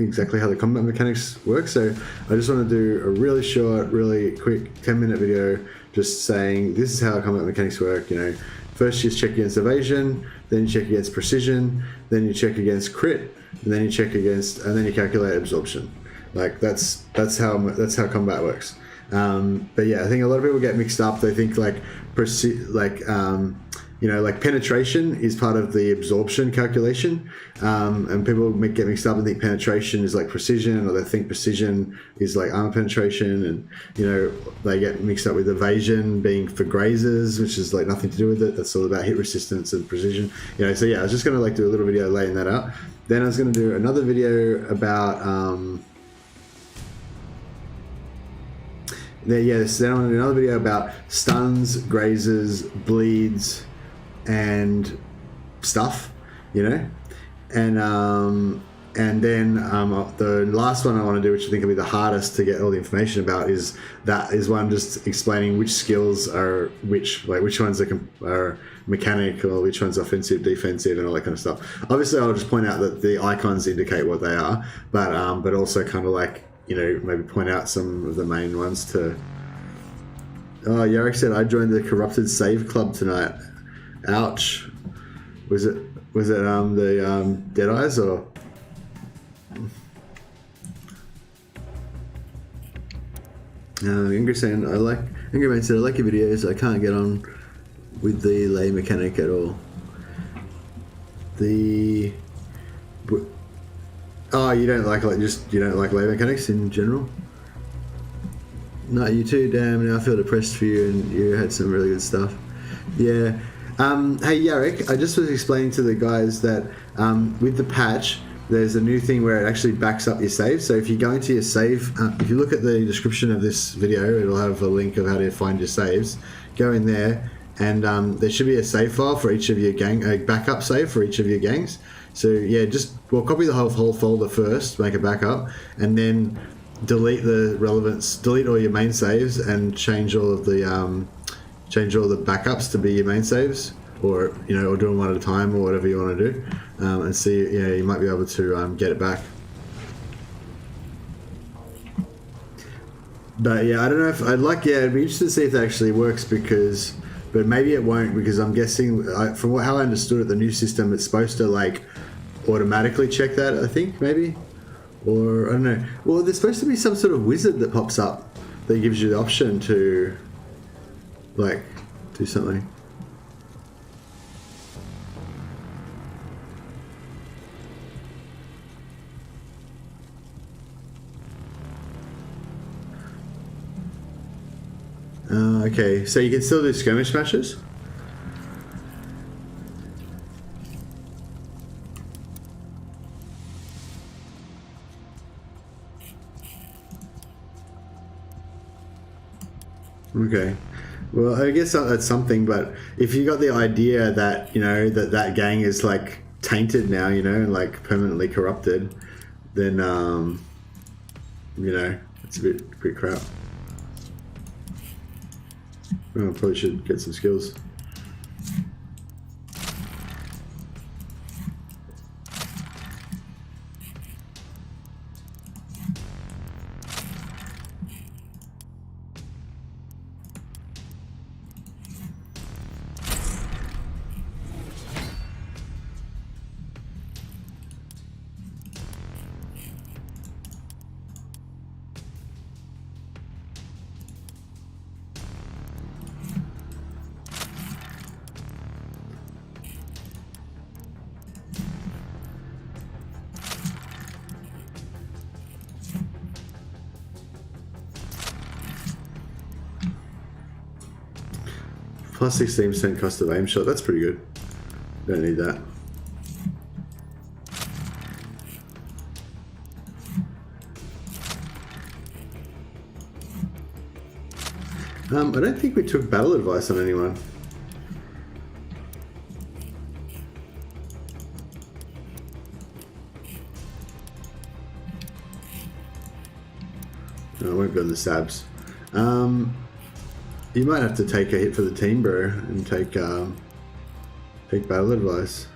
exactly how the combat mechanics work. So I just want to do a really short, really quick 10-minute video just saying this is how combat mechanics work. You know, first you check against evasion, then you check against precision, then you check against crit, and then you check against, and then you calculate absorption. Like that's how combat works. But yeah, I think a lot of people get mixed up. They think like penetration is part of the absorption calculation, and people get mixed up and think penetration is like precision, or they think precision is like armor penetration, and you know they get mixed up with evasion being for grazers, which is like nothing to do with it. That's all about hit resistance and precision. You know, so yeah, I was just gonna like do a little video laying that out. Then I was gonna do another video about then I'm going to do another video about stuns, grazers, bleeds, and stuff, you know, and then the last one I want to do, which I think will be the hardest to get all the information about, is one just explaining which skills are which ones are mechanic, or which ones offensive, defensive, and all that kind of stuff. Obviously, I'll just point out that the icons indicate what they are, but also kind of like, you know, maybe point out some of the main ones to. Oh, Yarrick said I joined the corrupted save club tonight. Ouch. Was it the Dead Eyes or? Ingrid saying Ingrid Man said I like your videos. I can't get on with the lay mechanic at all. Oh, you don't like lay mechanics in general? No, you too. Damn, now I feel depressed for you, and you had some really good stuff. Yeah. Hey, Yarrick, I just was explaining to the guys that with the patch, there's a new thing where it actually backs up your save. So if you go into your save, if you look at the description of this video, it'll have a link of how to find your saves. Go in there, and there should be a save file for each of your a backup save for each of your gangs. So yeah, copy the whole folder first, make a backup, and then delete all your main saves, and change all the backups to be your main saves, or do them one at a time, or whatever you want to do, and see, you might be able to get it back. But yeah, I don't know if it'd be interesting to see if that actually works, but maybe it won't, because I'm guessing from how I understood it, the new system, it's supposed to like automatically check that, I think, maybe, or I don't know. Well, there's supposed to be some sort of wizard that pops up that gives you the option to like do something. Okay, so you can still do skirmish matches? Okay. Well, I guess that's something, but if you got the idea that, that gang is like tainted now, and like permanently corrupted, then, it's a bit crap. Well, I probably should get some skills. Plus 16% cost of aim shot. That's pretty good. Don't need that. I don't think we took battle advice on anyone. No, I won't go on the Sabs. You might have to take a hit for the team, bro, and take battle advice.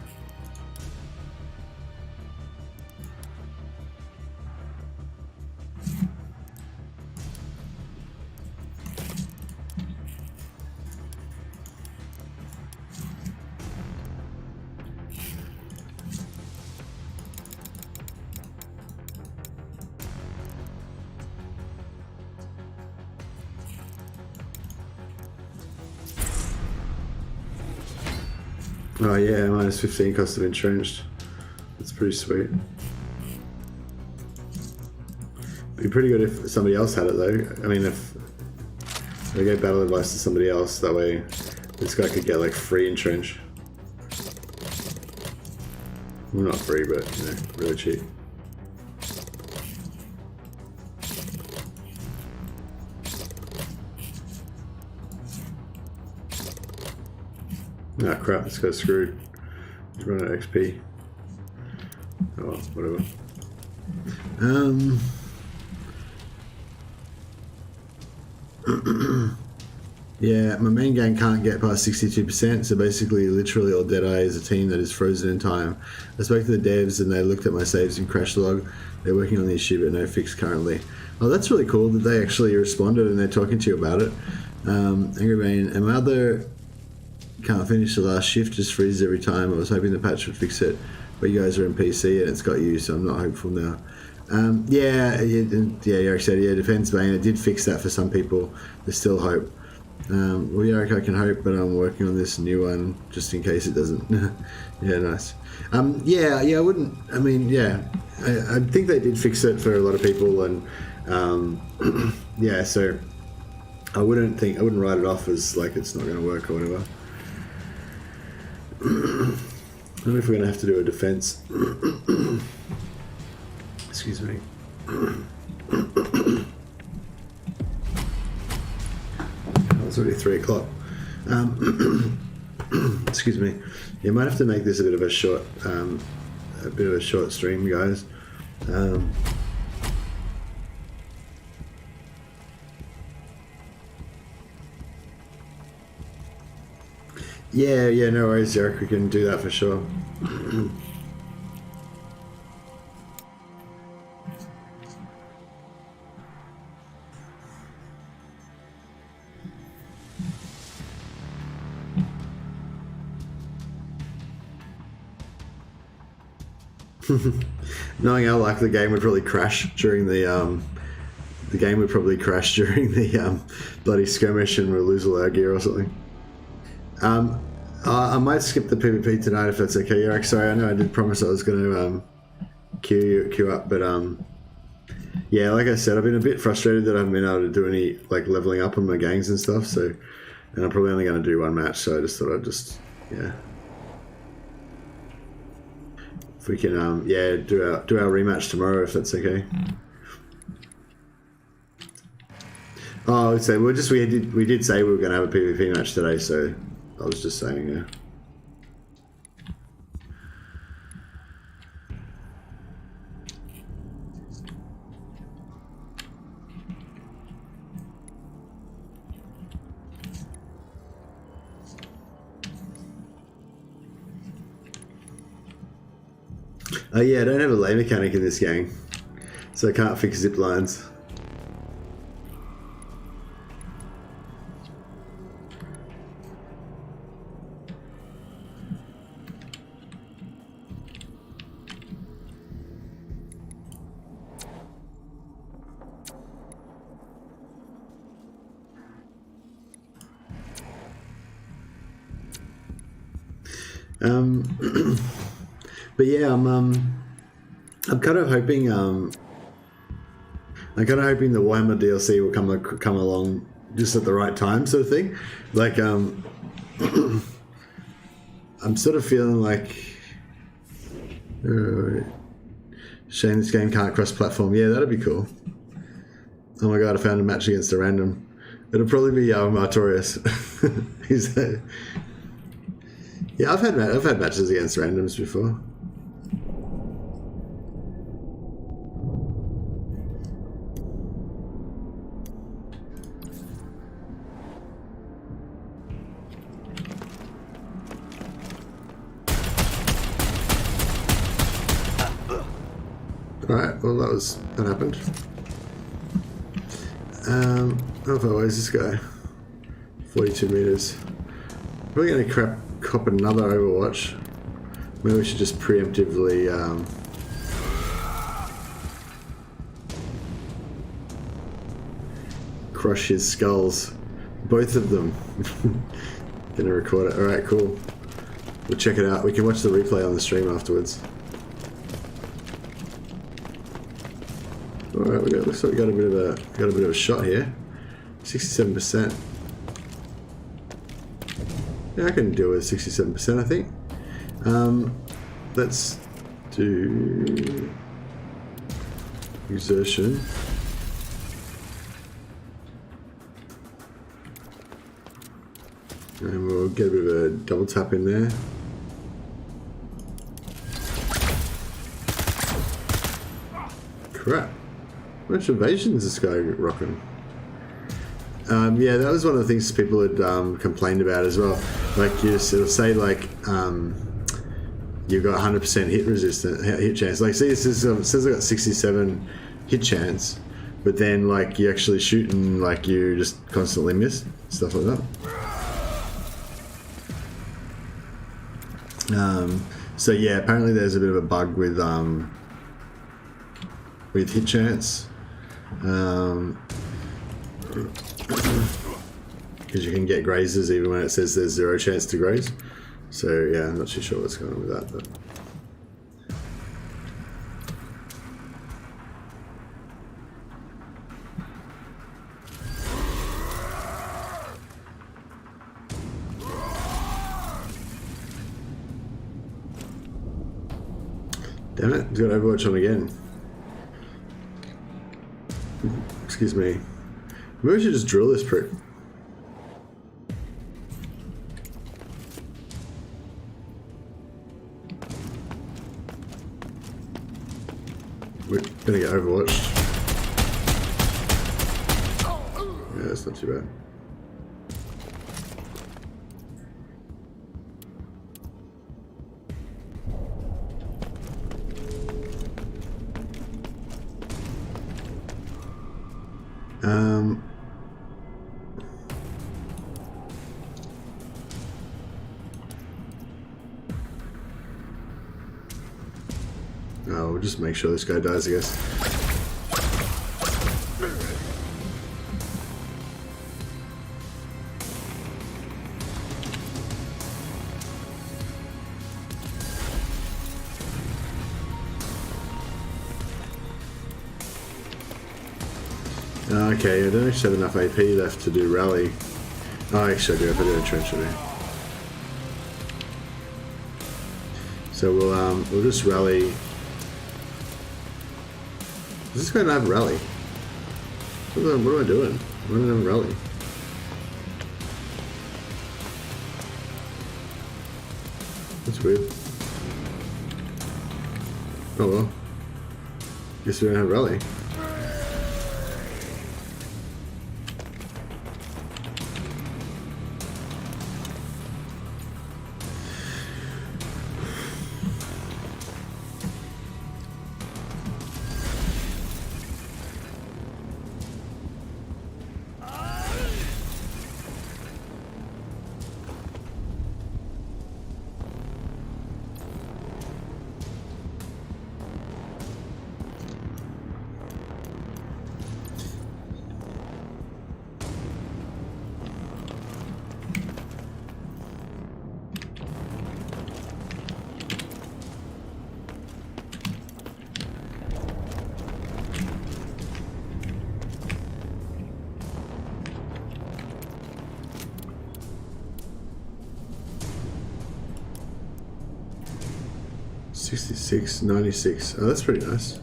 Oh yeah, minus 15 cost of entrenched. That's pretty sweet. Be pretty good if somebody else had it though. I mean, if I gave battle advice to somebody else, that way this guy could get like free entrench. Well, not free, but you know, really cheap. Ah crap, this guy's screwed. He's running out of XP. Oh well, whatever. Yeah, my main gang can't get past 62%, so basically literally all Deadeye is a team that is frozen in time. I spoke to the devs and they looked at my saves and crash log. They're working on the issue but no fix currently. Oh, that's really cool that they actually responded and they're talking to you about it. Angry Bane, and my other can't finish the last shift, just freezes every time. I was hoping the patch would fix it, but you guys are in PC and it's got you, so I'm not hopeful now. Yeah, Eric said, yeah, Defense Bane, it did fix that for some people. There's still hope. Well, yeah, I can hope, but I'm working on this new one just in case it doesn't. Yeah, nice. Yeah, I wouldn't, I mean, yeah, I think they did fix it for a lot of people, and yeah, so I wouldn't write it off as like it's not going to work or whatever. I don't know if we're going to have to do a defense. Excuse me. It's already 3 o'clock. Excuse me. You might have to make this a bit of a short stream, guys. Yeah, no worries, Eric. We can do that for sure. Knowing how like the game would probably crash during the bloody skirmish and we'll lose all our gear or something. I might skip the PvP tonight if that's okay, Eric. Sorry, I know I did promise I was going to queue up, but yeah, like I said, I've been a bit frustrated that I haven't been able to do any like leveling up on my gangs and stuff. So, and I'm probably only going to do one match, so I just thought I'd just if we can do our rematch tomorrow if that's okay. Oh, I would say we did say we were going to have a PvP match today, so I was just saying, yeah. Oh yeah, I don't have a lane mechanic in this game, so I can't fix zip lines. But yeah, I'm kind of hoping the Warhammer DLC will come along just at the right time, sort of thing. Like I'm sort of feeling like shame this game can't cross-platform. Yeah, that'd be cool. Oh my god, I found a match against a random. It'll probably be Artorias. He's there. Yeah, I've had matches against randoms before. Alright, well that happened. How far away is this guy? 42 meters. We're gonna cop another Overwatch. Maybe we should just preemptively crush his skulls. Both of them. Gonna record it. Alright, cool. We'll check it out. We can watch the replay on the stream afterwards. Alright, looks like we got a bit of a shot here. 67%. Yeah, I can deal with 67%, I think. Let's do exertion. And we'll get a bit of a double tap in there. Crap. How much evasion is this guy rocking? Yeah, that was one of the things people had complained about as well. Like, it'll say like you've got 100% hit chance. Like, see, it says I got 67 hit chance, but then like you actually shoot and like you just constantly miss, stuff like that. So yeah, apparently there's a bit of a bug with hit chance. Because you can get grazes even when it says there's 0 chance to graze. So yeah, I'm not too sure what's going on with that, but damn it, he's got Overwatch on again. Excuse me. Maybe we should just drill this prick. We're gonna get overwatched. Yeah, that's not too bad. Oh, we'll just make sure this guy dies, I guess. Okay, I don't actually have enough AP left to do rally. Oh, actually I do, if I do a trench I do. So we'll just rally. Does this guy not have rally? What am I doing? Why don't I have rally? That's weird. Oh well. Guess we don't have rally. $66, $96. Oh, that's pretty nice.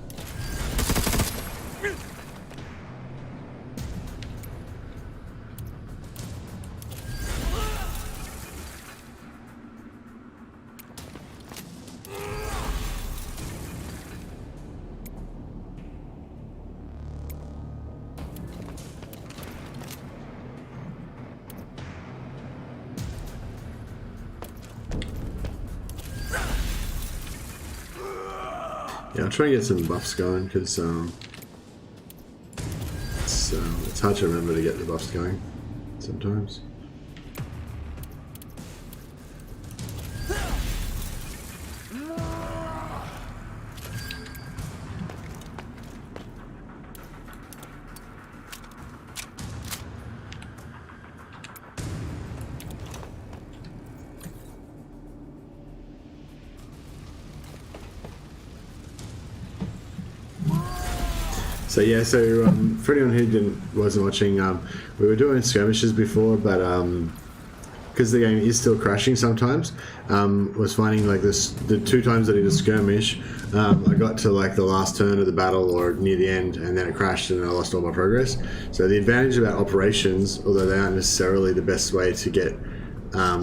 Yeah, I'll try and get some buffs going because it's hard to remember to get the buffs going sometimes. So yeah, for anyone who wasn't watching, we were doing skirmishes before, but because the game is still crashing sometimes, was finding like the 2 times that I did a skirmish, I got to like the last turn of the battle or near the end, and then it crashed and I lost all my progress. So the advantage about operations, although they aren't necessarily the best way to get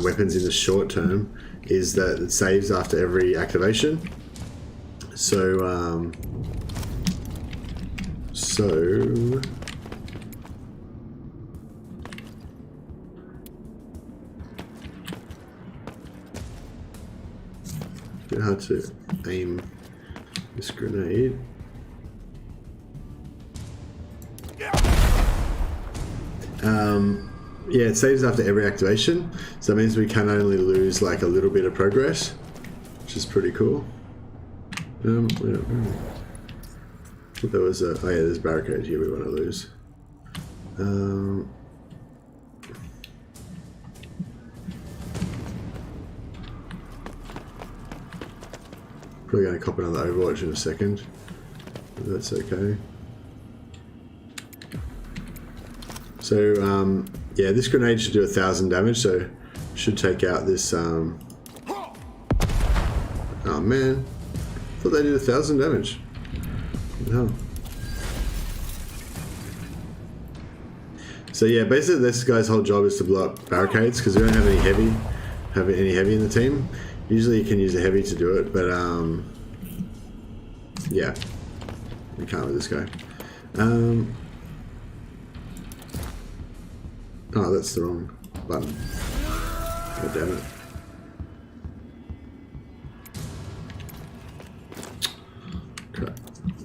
weapons in the short term, is that it saves after every activation. So bit hard to aim this grenade. Yeah, it saves after every activation, so that means we can only lose like a little bit of progress, which is pretty cool. There was a, oh yeah, there's a barricade here we want to lose. Probably going to cop another Overwatch in a second, but that's okay. So yeah, this grenade should do 1,000 damage, so should take out this. Oh man, I thought they did 1,000 damage. No. So yeah, basically this guy's whole job is to blow up barricades because we don't have any heavy in the team. Usually you can use a heavy to do it, but yeah, we can't with this guy. Oh, that's the wrong button. God damn it. Crap.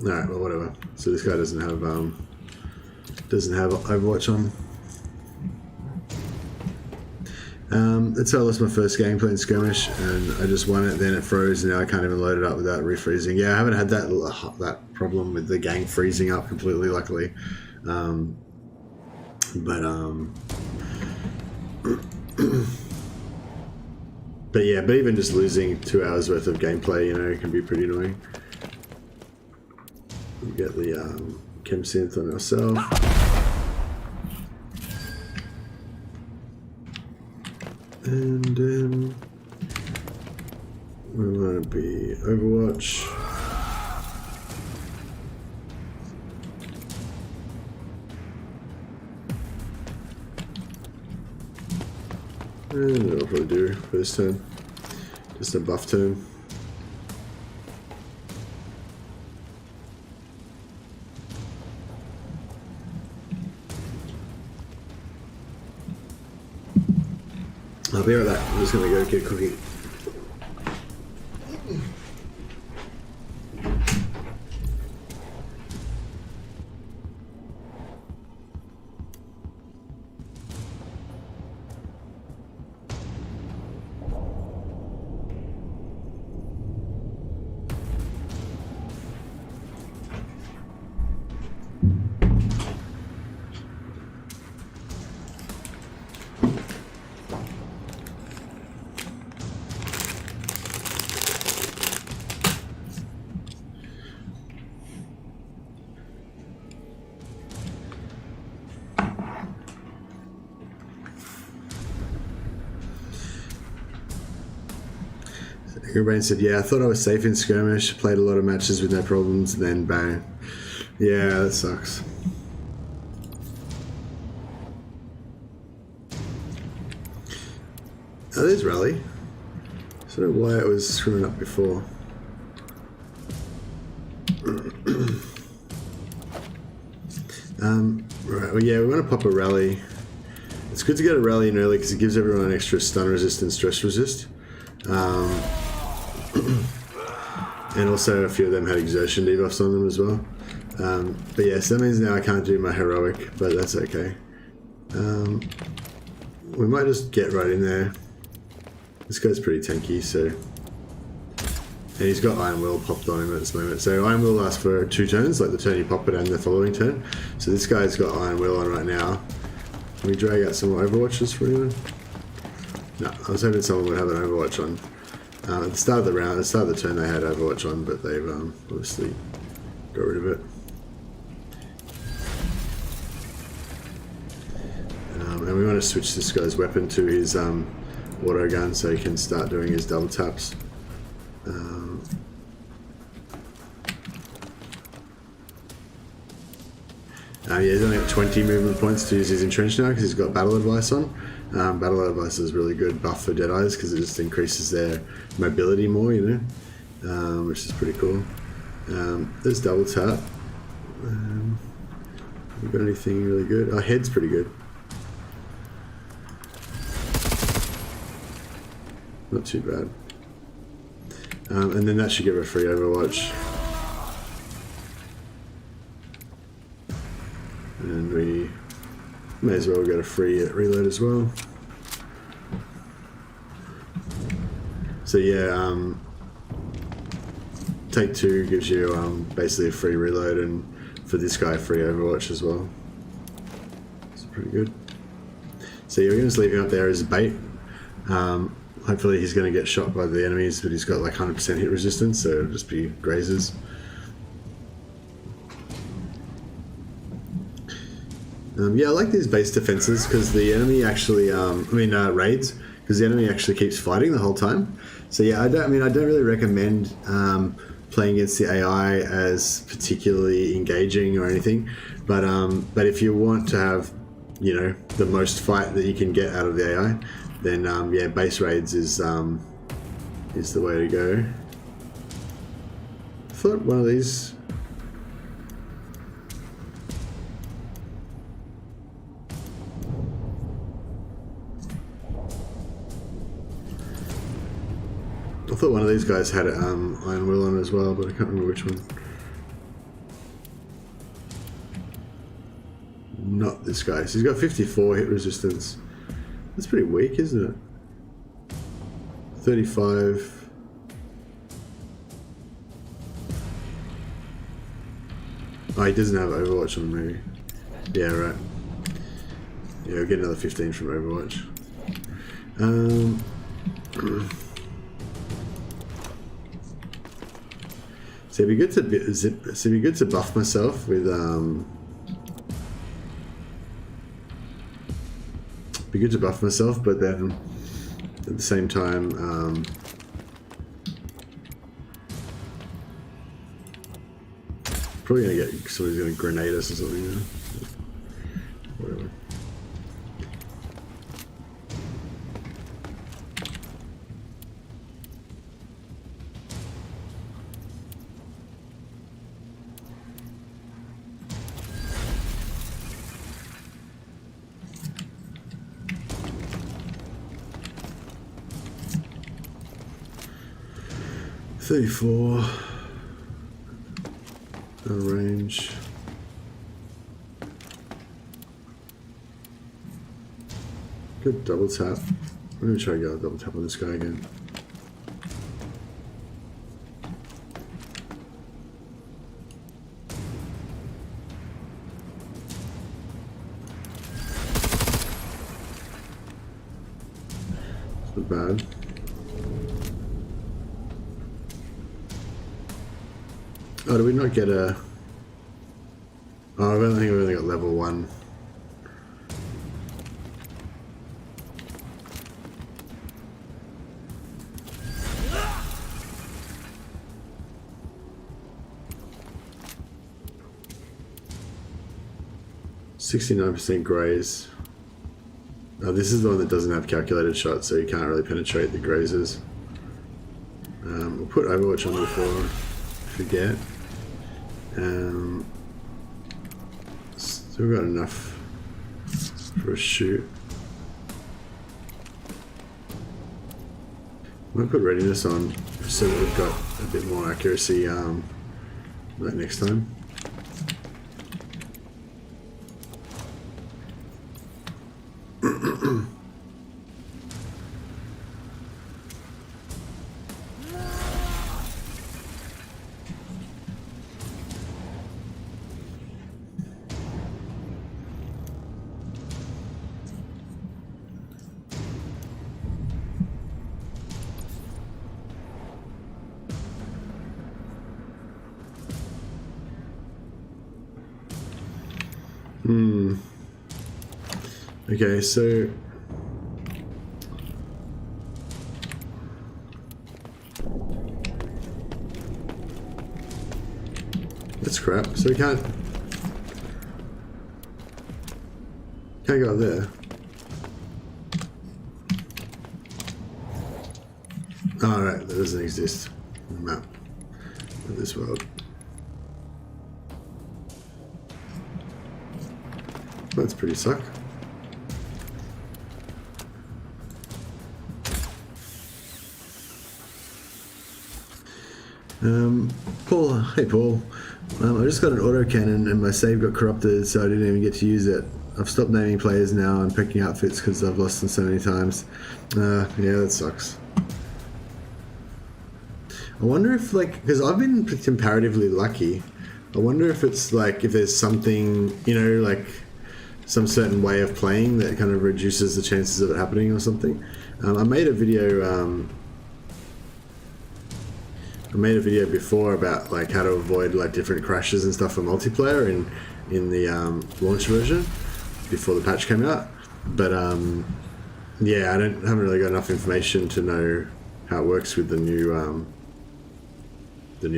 Alright, well whatever. So this guy doesn't have Overwatch on. That's how I lost my first game playing skirmish, and I just won it, then it froze, and now I can't even load it up without refreezing. Yeah, I haven't had that problem with the gang freezing up completely, luckily. But yeah, but even just losing 2 hours worth of gameplay, you know, can be pretty annoying. We get the chem synth on ourselves. And we want to be Overwatch. And that'll probably do for this turn. Just a buff turn. I'll be right back. I'm just gonna go get a cookie. Everybody said, yeah, I thought I was safe in skirmish, played a lot of matches with no problems, and then bang. Yeah, that sucks. Oh, there's Rally. I don't know why it was screwing up before. Right, well yeah, we want to pop a Rally. It's good to get a Rally in early because it gives everyone an extra stun resist and stress resist. And also a few of them had exertion debuffs on them as well. But yeah, so that means now I can't do my heroic, but that's okay. We might just get right in there. This guy's pretty tanky, so... And he's got Iron Will popped on him at this moment. So Iron Will lasts for 2 turns, like the turn you pop it and the following turn. So this guy's got Iron Will on right now. Can we drag out some more Overwatches for anyone? No, I was hoping someone would have an Overwatch on. At the start of the round, at the start of the turn they had Overwatch on, but they've obviously got rid of it. And we want to switch this guy's weapon to his auto gun so he can start doing his double taps. Yeah, he's only got 20 movement points to use his entrench now because he's got battle advice on. Battle advice is really good buff for Deadeyes because it just increases their mobility more, you know, which is pretty cool. There's double tap. We got anything really good? Our head's pretty good. Not too bad. And then that should give a free Overwatch. And we may as well get a free reload as well. So yeah, take 2 gives you basically a free reload, and for this guy, free Overwatch as well. It's pretty good. So yeah, we're going to leave him up there as bait. Hopefully he's going to get shot by the enemies, but he's got like 100% hit resistance, so it'll just be grazers. Yeah, I like these base defenses because the enemy actually, raids, because the enemy actually keeps fighting the whole time. So yeah, I don't really recommend playing against the AI as particularly engaging or anything, but if you want to have, you know, the most fight that you can get out of the AI, then yeah, base raids is the way to go. I thought one of these. I thought one of these guys had Iron Will on as well, but I can't remember which one. Not this guy. So he's got 54 hit resistance. That's pretty weak, isn't it? 35. Oh, he doesn't have Overwatch on, maybe. Yeah, right. Yeah, we'll get another 15 from Overwatch. So it'd be good to buff myself with be good to buff myself, but then at the same time probably gonna get somebody's gonna grenade us or something, you know? Whatever. $34 out of range. Good double tap. I'm gonna try to get a double tap on this guy again. It's not bad. Oh, did we not get a... Oh, I don't think we've only got level 1. %69% graze. Oh, this is the one that doesn't have calculated shots, so you can't really penetrate the grazers. We'll put Overwatch on before I forget. Still got enough for a shoot. might put readiness on so that we've got a bit more accuracy like next time. Okay, so that's crap. So we can't go up there. Oh, right, that doesn't exist on the map of this world. That's pretty suck. Paul, hey Paul. I just got an autocannon and my save got corrupted, so I didn't even get to use it. I've stopped naming players now and picking outfits because I've lost them so many times. Yeah, that sucks. I wonder if, like, because I've been comparatively lucky, I wonder if it's like, if there's something, you know, like some certain way of playing that kind of reduces the chances of it happening or something. I made a video before about like how to avoid like different crashes and stuff for multiplayer in the launch version before the patch came out. But yeah, I haven't really got enough information to know how it works with the new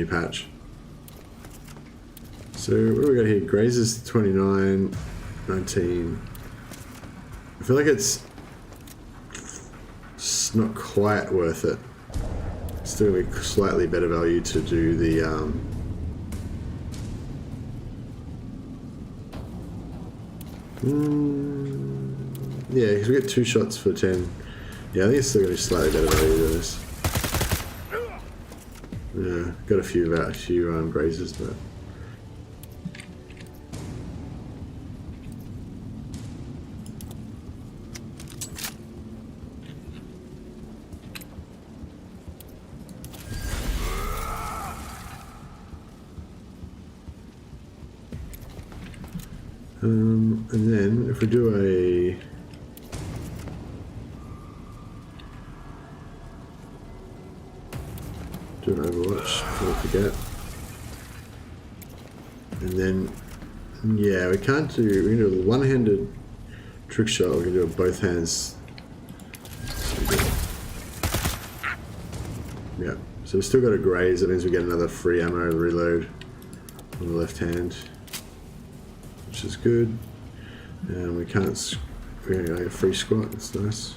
patch. So what do we got here? Grazers 29, 19. I feel like it's not quite worth it. Still gonna be slightly better value to do the yeah, because we get 2 shots for 10. Yeah, I think it's still gonna be slightly better value than this. Yeah, got a few grazers, but and then if we do an Overwatch before we forget, and then yeah, we can do a one-handed trick shot. We can do it both hands. Yeah, so we still got a graze. That means we get another free ammo reload on the left hand, which is good. And we can't. We got a free squat. That's nice.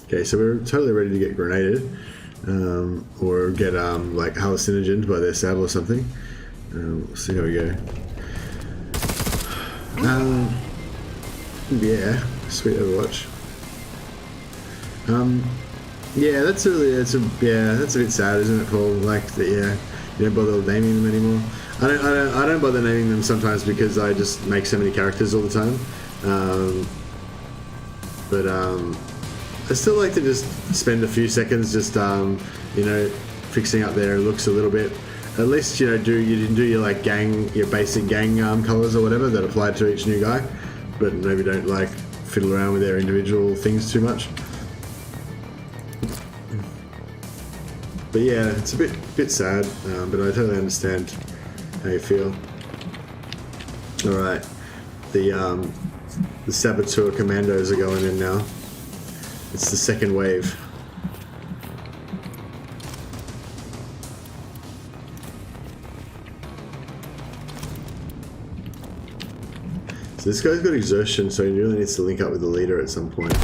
Okay, so we're totally ready to get grenaded, or get like hallucinogened by their stab or something. We'll see how we go. Yeah, sweet Overwatch. Yeah, that's a bit sad, isn't it, Paul? Like that, yeah, you don't bother naming them anymore. I don't bother naming them sometimes because I just make so many characters all the time. But I still like to just spend a few seconds just you know, fixing up their looks a little bit. At least, you know, do your like your basic gang colors or whatever that apply to each new guy, but maybe don't like fiddle around with their individual things too much. But yeah, it's a bit sad, but I totally understand how you feel. All right, the Saboteur Commandos are going in now. It's the second wave. So this guy's got exertion, so he really needs to link up with the leader at some point.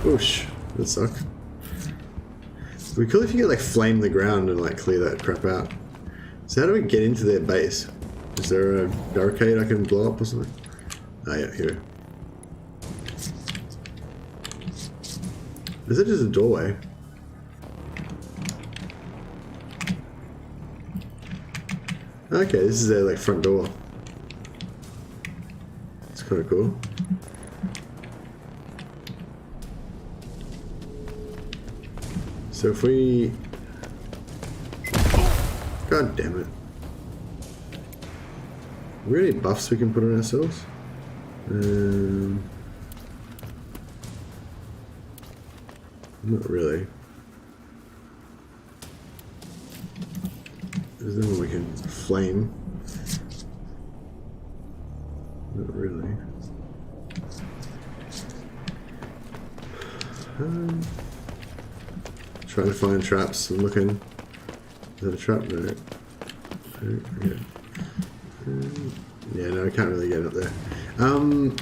Whoosh, that sucked. It'd be cool if you could like flame the ground and like clear that crap out. So how do we get into their base? Is there a barricade I can blow up or something? Oh yeah, here. Is it just a doorway? Okay, this is their like front door. It's kind of cool. So if we... God damn it. Are there any buffs we can put on ourselves? Not really. There's no one we can flame. Not really. Trying to find traps. I'm looking. Is that a trap? No. Okay. Yeah, no, I can't really get up there. I'm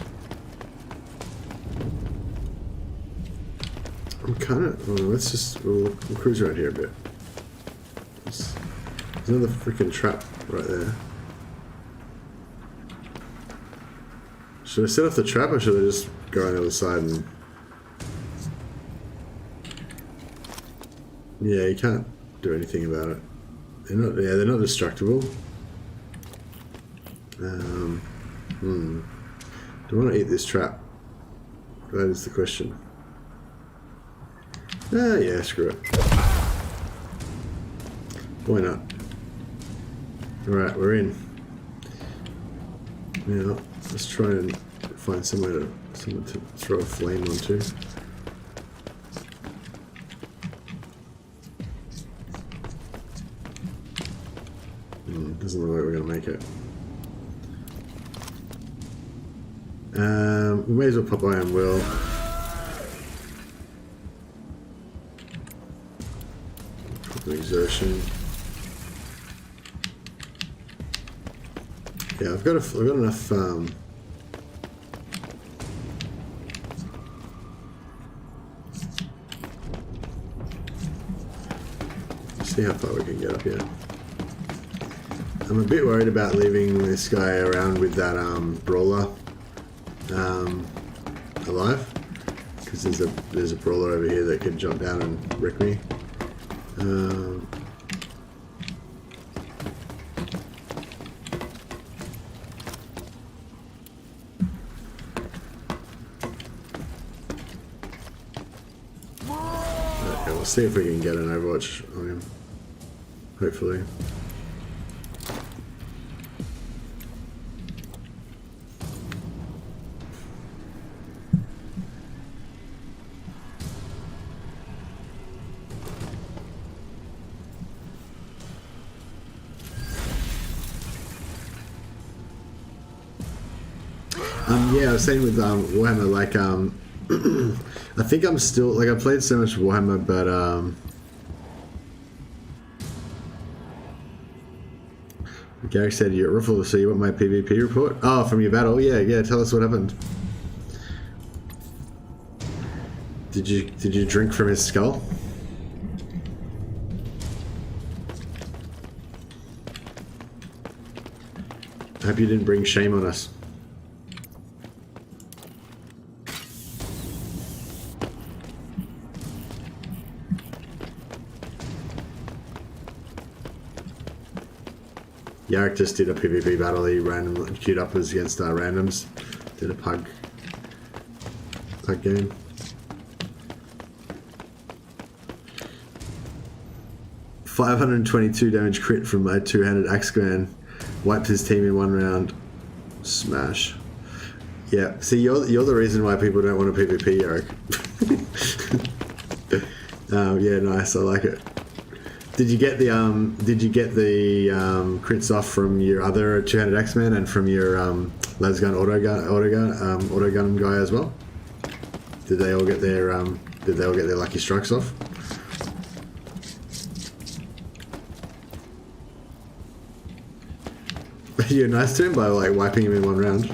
kind of... Well, let's just... We'll cruise around here a bit. There's another freaking trap right there. Should I set off the trap or should I just go on the other side and... Yeah, you can't do anything about it. They're not destructible. Do I want to eat this trap? That is the question. Yeah, screw it. Why not? Alright, we're in. Now, let's try and find someone to throw a flame onto. Doesn't look like we're going to make it. We may as well pop Iron Will. Pop an exertion. Yeah, I've got enough. See how far we can get up here. I'm a bit worried about leaving this guy around with that brawler alive, because there's a brawler over here that could jump down and wreck me. Okay, we'll see if we can get an Overwatch on him. Hopefully. Yeah, I was saying with Warhammer, like, I think I'm still, like, I played so much Warhammer, but, Gary said, you're at Ruffle, so you want my PvP report? Oh, from your battle? Yeah, tell us what happened. Did you drink from his skull? I hope you didn't bring shame on us. Yarrick just did a PvP battle. He randomly queued up as against randoms. Did a pug game. $522 damage crit from my two-handed axe command. Wiped his team in one round. Smash. Yeah. See, you're the reason why people don't want to PvP, Yarrick. Yeah, nice. I like it. Did you get the crits off from your other two-handed X-Man and from your lasgun autogun guy as well? Did they all get their lucky strikes off? You're nice to him by like wiping him in one round.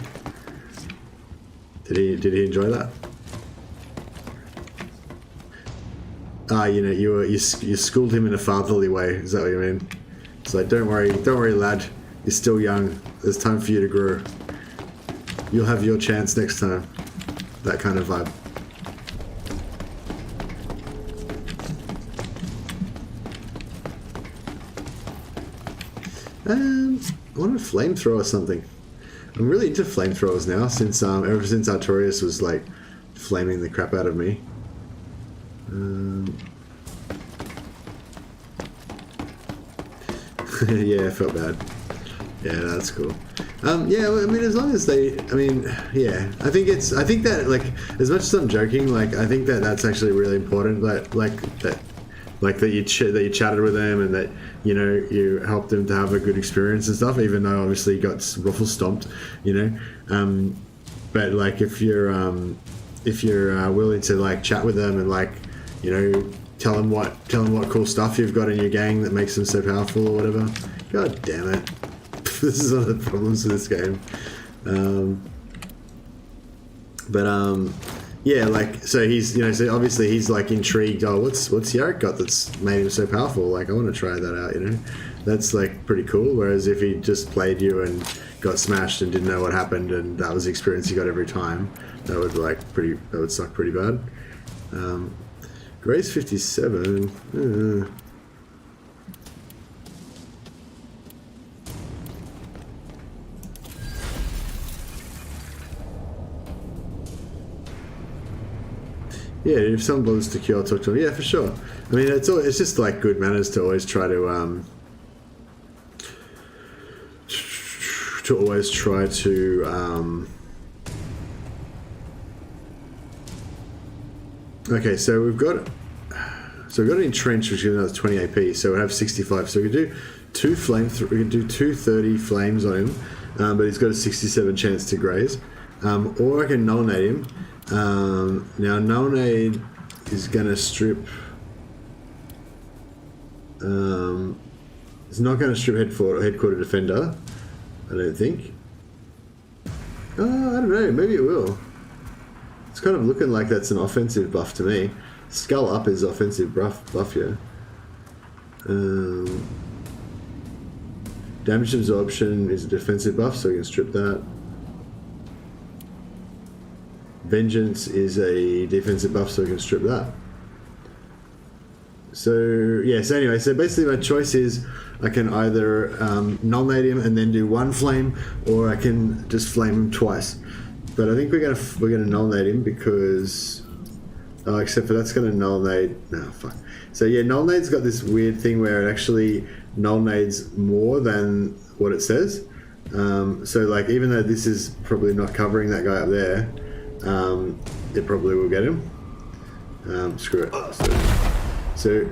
Did he enjoy that? You schooled him in a fatherly way. Is that what you mean? It's like, don't worry, lad. You're still young. There's time for you to grow. You'll have your chance next time. That kind of vibe. I want a flamethrower or something. I'm really into flamethrowers now, since ever since Artorias was like flaming the crap out of me. Yeah, I felt bad. Yeah, that's cool. Yeah, I mean, as long as they, I mean, yeah, I think that, like, as much as I'm joking, like, I think that that's actually really important, that you chatted with them and that, you know, you helped them to have a good experience and stuff, even though obviously you got ruffle stomped, you know. But like, if you're willing to like chat with them and like, you know, tell them what cool stuff you've got in your gang that makes them so powerful or whatever. God damn it. This is one of the problems with this game. Yeah, like, so he's, you know, so obviously he's like intrigued. Oh, what's Yarrick got that's made him so powerful? Like, I want to try that out, you know. That's like pretty cool. Whereas if he just played you and got smashed and didn't know what happened and that was the experience he got every time, that would suck pretty bad. Grace 57. Yeah, if someone bothers to queue, I'll talk to them. Yeah, for sure. I mean, it's just like good manners to always try to Okay, so we've got an entrench, which is another 20 AP. So we have 65. So we can do two we can do 230 flames on him, but he's got a 67 chance to graze. Or I can null nade him. Now null nade is gonna strip. It's not gonna strip headquarter defender. I don't think. I don't know. Maybe it will. It's kind of looking like that's an offensive buff to me. Skull up is offensive buff, yeah. Damage absorption is a defensive buff, so we can strip that. Vengeance is a defensive buff, so we can strip that. So, yeah, so anyway, so basically my choice is I can either null nade him and then do one flame, or I can just flame him twice. But I think we're gonna null nade him because, except for that's gonna null nade. No, fuck. So yeah, null nade's got this weird thing where it actually null nades more than what it says. So like, even though this is probably not covering that guy up there, it probably will get him. Screw it. So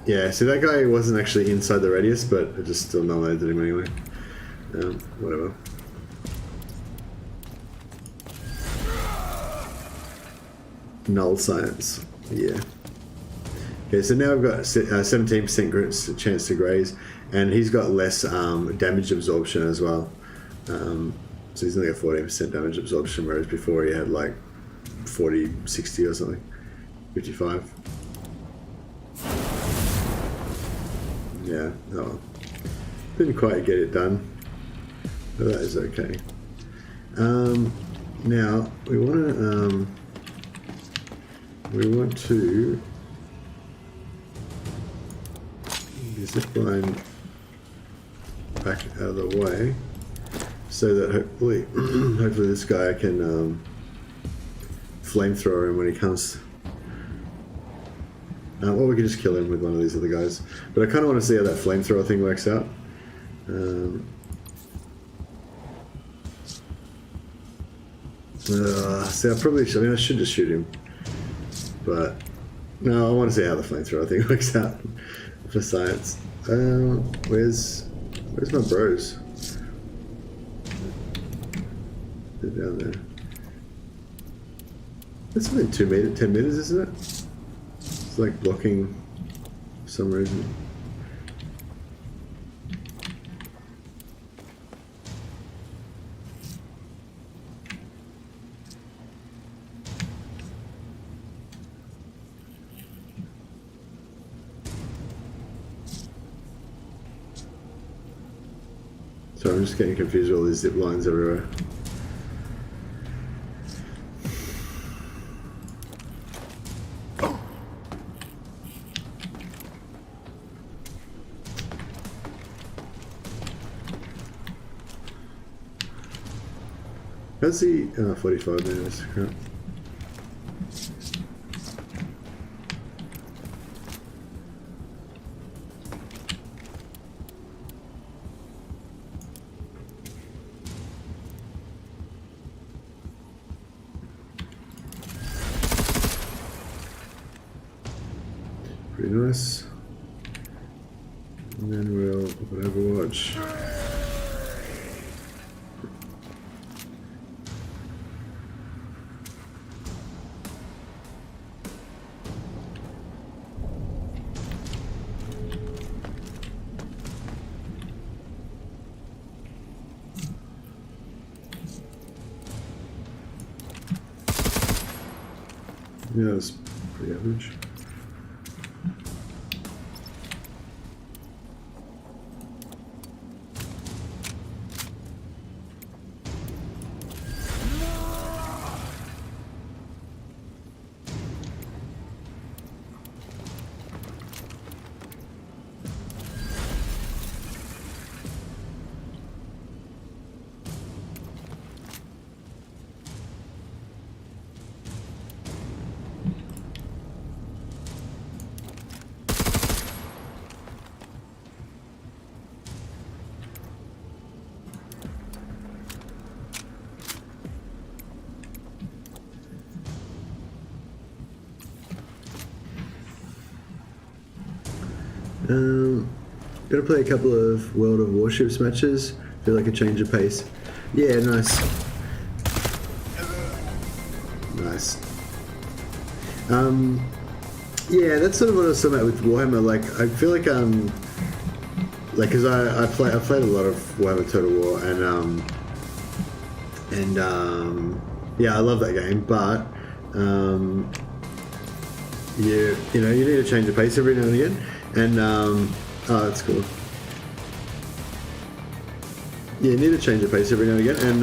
yeah, so that guy wasn't actually inside the radius, but it just still null naded him anyway. Whatever. Null science, yeah. Okay, so now I've got 17% chance to graze, and he's got less damage absorption as well. So he's only got 14% damage absorption, whereas before he had like 40, 60 or something, 55. Yeah, oh, didn't quite get it done, but that is okay. Now we want to zip line back out of the way so that hopefully this guy can flamethrower him when he comes. Or we could just kill him with one of these other guys. But I kind of want to see how that flamethrower thing works out. See, I should just shoot him. But no, I want to see how the flamethrower thing works out for science. Where's my bros? They're down there. That's only 10 meters, isn't it? It's like blocking for some reason. So I'm just getting confused with all these zip lines everywhere. How's he? 45 minutes. Crap. Pretty nice. And then we'll open Overwatch. Yeah, it's pretty average. Gonna play a couple of World of Warships matches. Feel like a change of pace. Yeah, nice. Nice. Yeah, that's sort of what I was talking about with Warhammer. Like, I feel like because I've played a lot of Warhammer Total War, and yeah, I love that game, but you know, you need to change the pace every now and again, and oh, that's cool. Yeah, you need to change the pace every now and again, and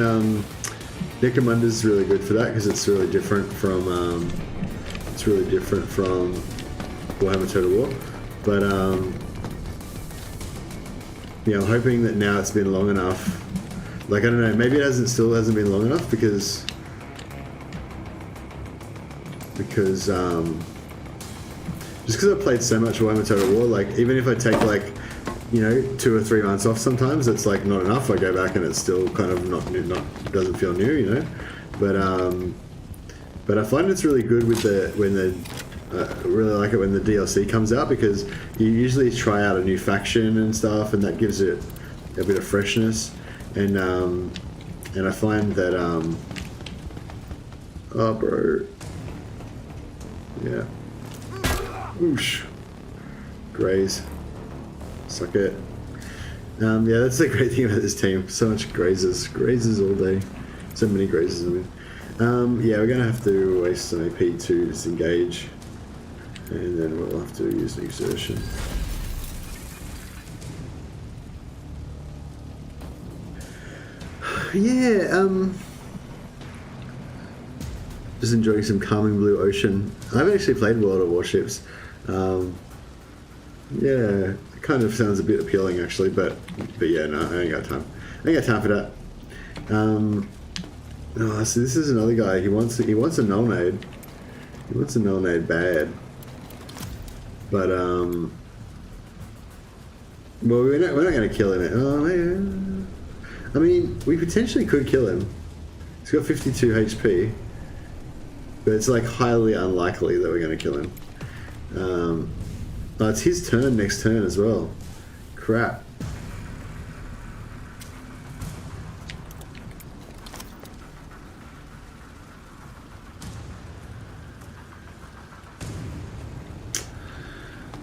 Necromunda is really good for that because it's really different from Warhammer Total War, but yeah, I'm hoping that now it's been long enough. Like, I don't know, maybe it still hasn't been long enough because just because I've played so much Warhammer Total War, like, even if I take, like, you know, 2 or 3 months off sometimes, it's like not enough. I go back and it's still kind of not doesn't feel new, you know. But I find it's really good with really like it when the DLC comes out, because you usually try out a new faction and stuff, and that gives it a bit of freshness. And I find that oh, bro, yeah, whoosh, graze, suck it. Yeah, that's the great thing about this team. So much grazes all day. So many grazes. I mean, yeah, we're gonna have to waste some AP to disengage, and then we'll have to use an exertion. Yeah, just enjoying some calming blue ocean. I haven't actually played World of Warships. Yeah, it kind of sounds a bit appealing actually, but yeah, no, I ain't got time. I ain't got time for that. Oh, so this is another guy. He wants a null nade. He wants a null nade bad. But well, we're not going to kill him. Oh man. I mean, we potentially could kill him. He's got 52 HP, but it's like highly unlikely that we're going to kill him. Oh, it's his turn next turn as well. Crap.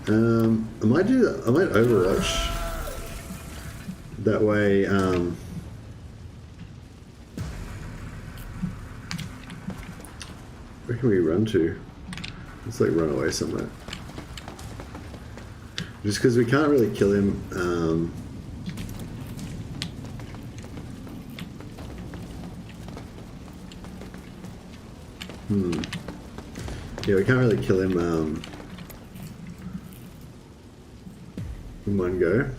I might do that. I might Overwatch. That way, where can we run to? Let's like run away somewhere. Just because we can't really kill him. Yeah, we can't really kill him in one go.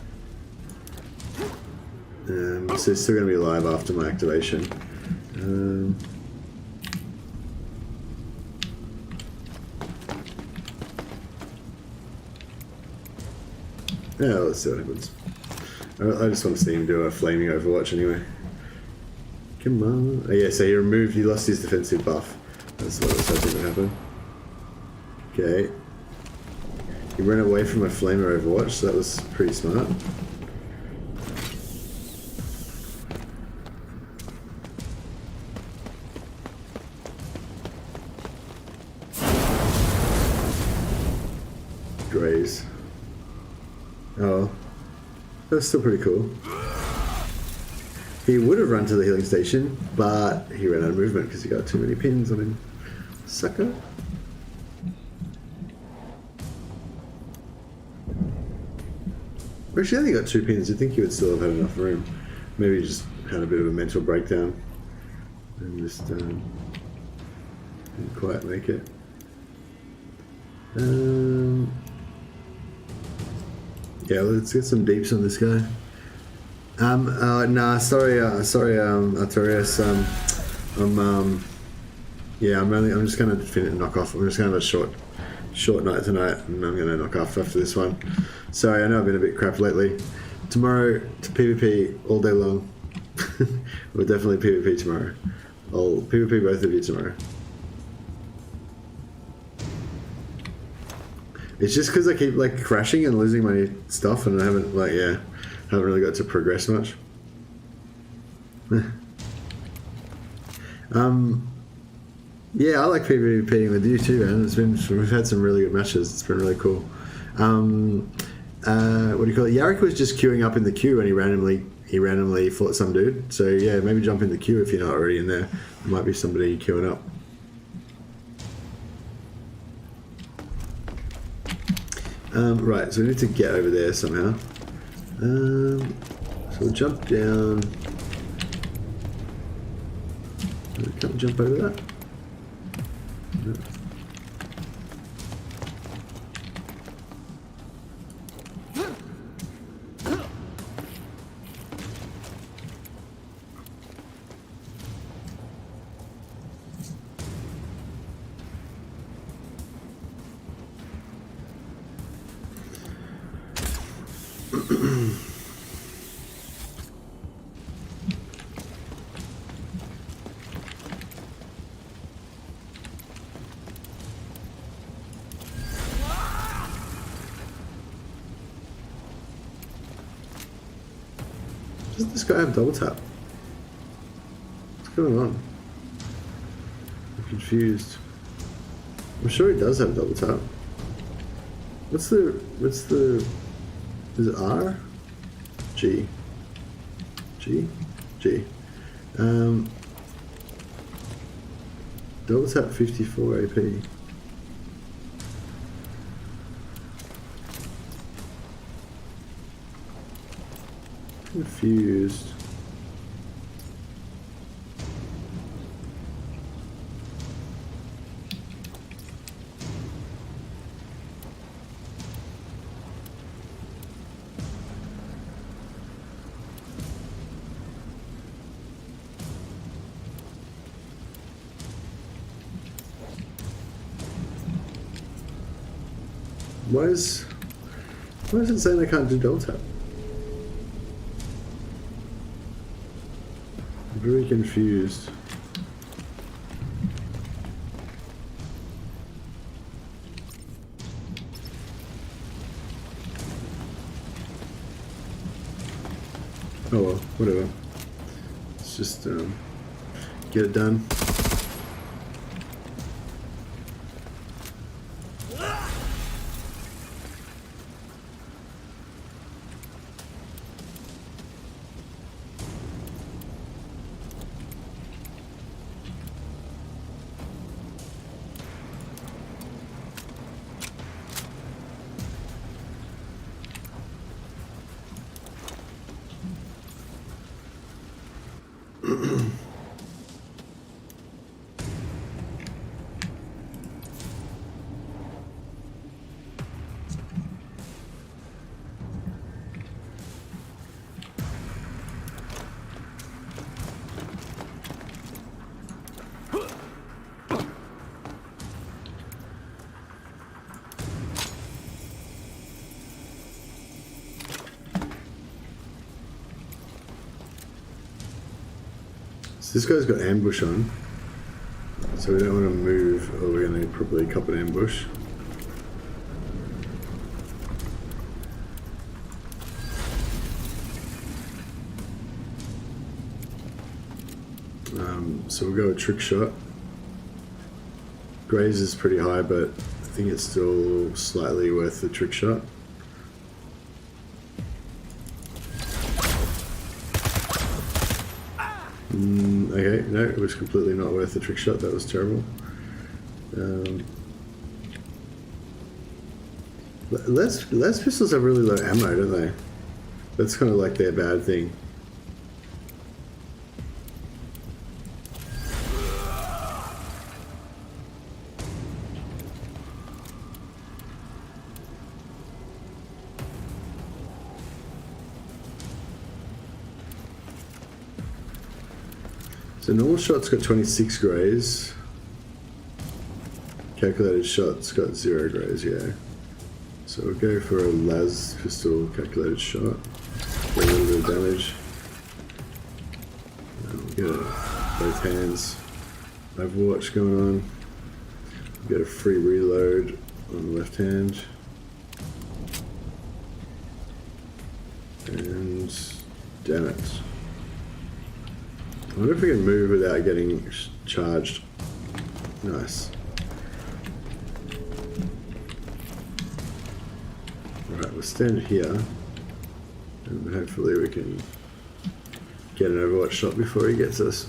So he's still going to be alive after my activation. Yeah, let's see what happens. I just want to see him do a flaming Overwatch anyway. Come on. Oh, yeah, so he lost his defensive buff. That's what I was hoping would happen. Okay. He ran away from a flamer Overwatch, so that was pretty smart. Graze. Oh. That's still pretty cool. He would have run to the healing station, but he ran out of movement because he got too many pins on him. Sucker. Actually, I only got 2 pins. You'd think he would still have had enough room. Maybe he just had a bit of a mental breakdown and just didn't quite make it. Yeah, let's get some deeps on this guy. Nah, sorry, Artorias. I'm just gonna knock off. I'm just gonna have a short night tonight, and I'm gonna knock off after this one. Sorry, I know I've been a bit crap lately. Tomorrow to PvP all day long. We'll definitely PvP tomorrow. I'll PvP both of you tomorrow. It's just because I keep like crashing and losing my stuff, and I haven't really got to progress much. Yeah, I like PvPing with you too, man. We've had some really good matches. It's been really cool. What do you call it? Yarrick was just queuing up in the queue, and he randomly fought some dude. So yeah, maybe jump in the queue if you're not already in there. There might be somebody queuing up. Right, so we need to get over there somehow. So we'll jump down. Can't we jump over that? No. Doesn't this guy have double tap? What's going on? I'm confused. I'm sure he does have double tap. What's the is it R? G. G? G. Double tap 54 AP. Confused. Why is it saying I can't do double tap? I'm very confused. Oh well, whatever. Let's just get it done. So this guy's got ambush on. So we don't want to move, or we're going to probably cop an ambush. So we'll go with trick shot. Graze is pretty high, but I think it's still slightly worth the trick shot. Okay, no, it was completely not worth the trick shot. That was terrible. Les pistols have really low ammo, don't they? That's kind of like their bad thing. So normal shot's got 26 grays. Calculated shot's got 0 grays, yeah. So we'll go for a las pistol calculated shot. Get a little bit of damage. We'll get both hands. Overwatch going on. We'll get a free reload on the left hand. And damn it. I wonder if we can move without getting charged. Nice. Alright, we'll stand here. And hopefully we can get an Overwatch shot before he gets us.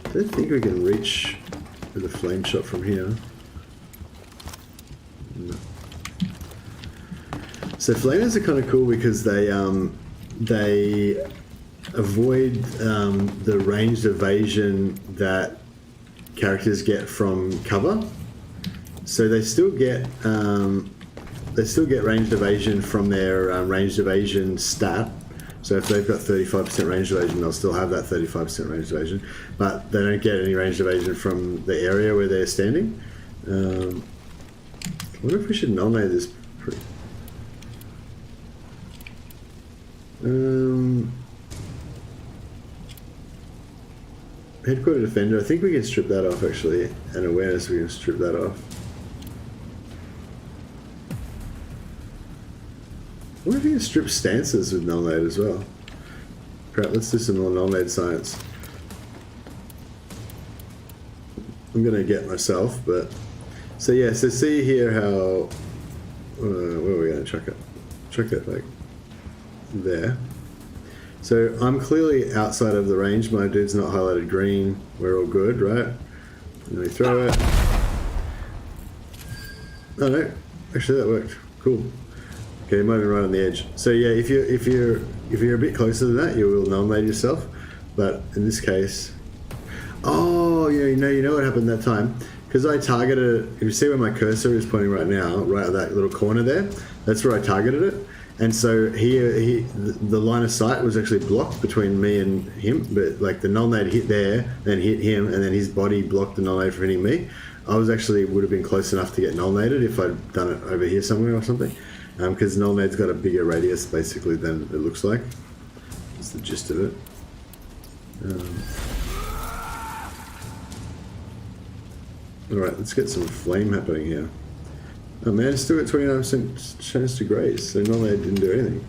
I don't think we can reach with a flame shot from here. No. So flamers are kind of cool because they avoid the ranged evasion that characters get from cover. So they still get ranged evasion from their ranged evasion stat. So if they've got 35% ranged evasion, they'll still have that 35% ranged evasion, but they don't get any ranged evasion from the area where they're standing. I wonder if we should nominate this. Headquarter Defender, I think we can strip that off actually, and awareness we can strip that off. I wonder if you can strip stances with null-nade as well. Crap, let's do some more null-nade science. I'm gonna get myself, but... So yeah, so see here how... where are we gonna chuck it? Chuck it like there. So I'm clearly outside of the range, my dude's not highlighted green, we're all good, right? And then we throw it. Oh no, actually that worked, cool. Okay, you might be right on the edge. So yeah, if you're a bit closer than that, you will nominate yourself. But in this case, oh yeah, you know what happened that time? Because I targeted. If you see where my cursor is pointing right now, right at that little corner there, that's where I targeted it. And so the line of sight was actually blocked between me and him. But like the null-nade hit there, then hit him, and then his body blocked the null-nade from hitting me. I would have been close enough to get null-naded if I'd done it over here somewhere or something. Because null-nade's got a bigger radius basically than it looks like. That's the gist of it. Alright, let's get some flame happening here. Oh man, it's still got 29% chance to graze, so null-nade didn't do anything.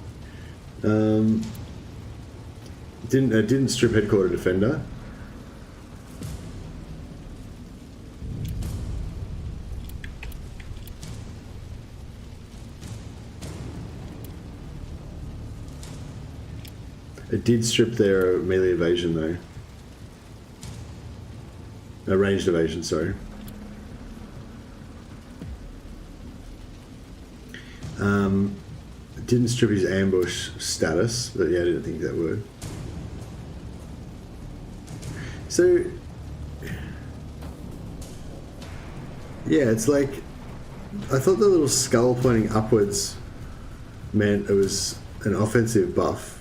Didn't strip Headquarter Defender. It did strip their melee evasion though. Ranged evasion, sorry. It didn't strip his ambush status, but yeah, I didn't think that would. So, yeah, it's like, I thought the little skull pointing upwards meant it was an offensive buff.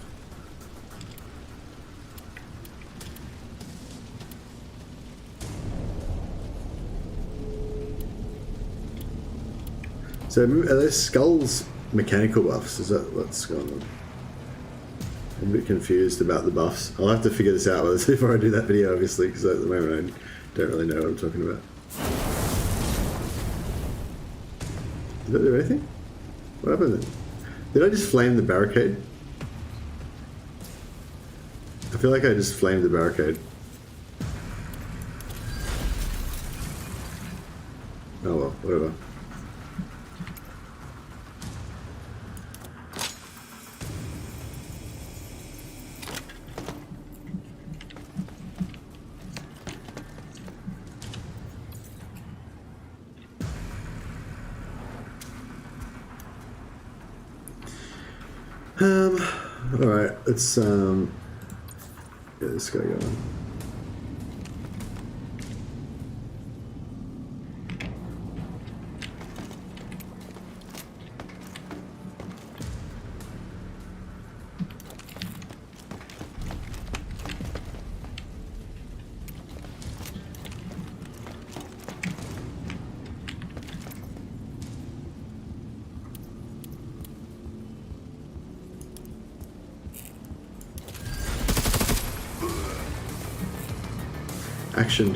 So are those skulls mechanical buffs? Is that what's going on? I'm a bit confused about the buffs. I'll have to figure this out before I do that video, obviously, because at the moment I don't really know what I'm talking about. Did that do anything? What happened then? Did I just flame the barricade? I feel like I just flamed the barricade. Oh well, whatever. Alright, let's get this guy going. Action.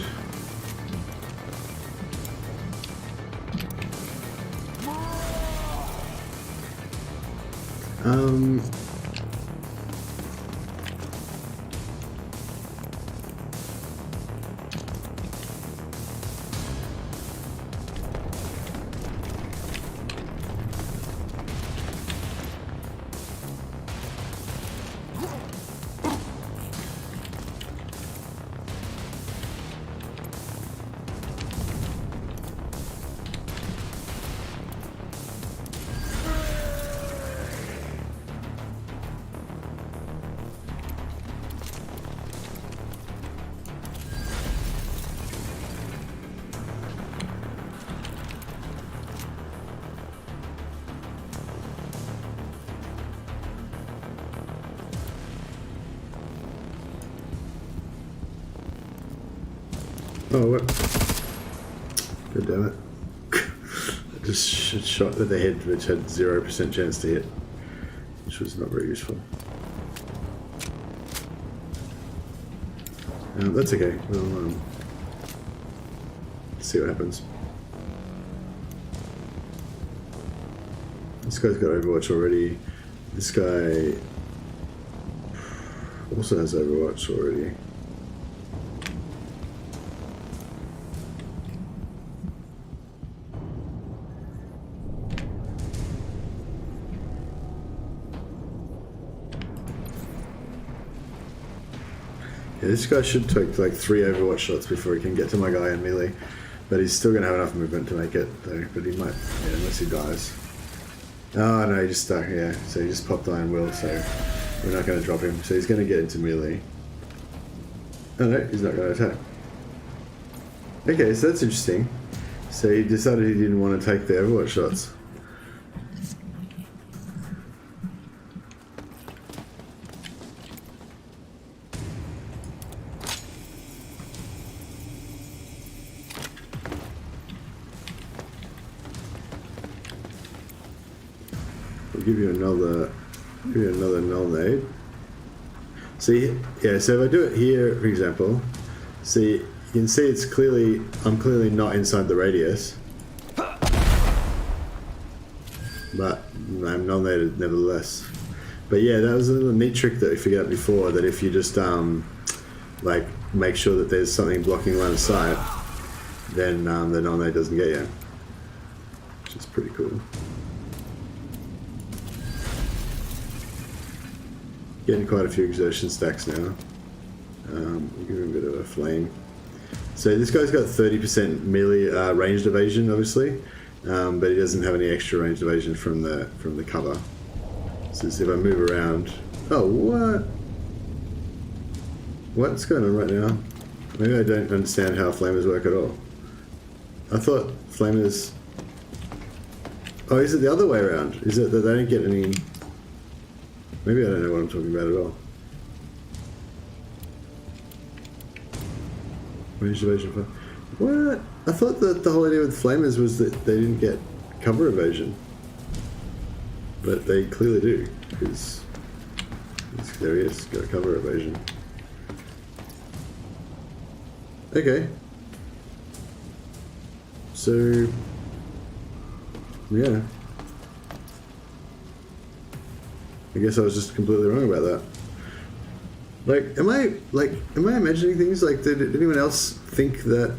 Oh, what? God damn it. I just shot at the head, which had 0% chance to hit, which was not very useful. That's okay. We'll see what happens. This guy's got Overwatch already. This guy also has Overwatch already. Yeah, this guy should take like 3 Overwatch shots before he can get to my guy in melee. But he's still going to have enough movement to make it, though. But he might, yeah, unless he dies. Oh no, he just stuck, yeah. So he just popped Iron Will, so we're not going to drop him. So he's going to get into melee. Oh no, he's not going to attack. Okay, so that's interesting. So he decided he didn't want to take the Overwatch shots. Give you another null nade. See, yeah, so if I do it here, for example, see, you can see it's clearly, I'm clearly not inside the radius, but I'm null naded nevertheless. But yeah, that was a little neat trick that we figured out before, that if you just like make sure that there's something blocking line of sight, then the null nade doesn't get you, which is pretty cool. Getting quite a few exertion stacks now. We'll give him a bit of a flame. So this guy's got 30% melee ranged evasion, obviously, but he doesn't have any extra ranged evasion from the cover. So if I move around, oh what? What's going on right now? Maybe I don't understand how flamers work at all. I thought flamers. Oh, is it the other way around? Is it that they don't get any? Maybe I don't know what I'm talking about at all. Ranged evasion. What? I thought that the whole idea with flamers was that they didn't get cover evasion. But they clearly do, because there he is, got a cover evasion. Okay. So, yeah. I guess I was just completely wrong about that. Like, am I imagining things? Like, did anyone else think that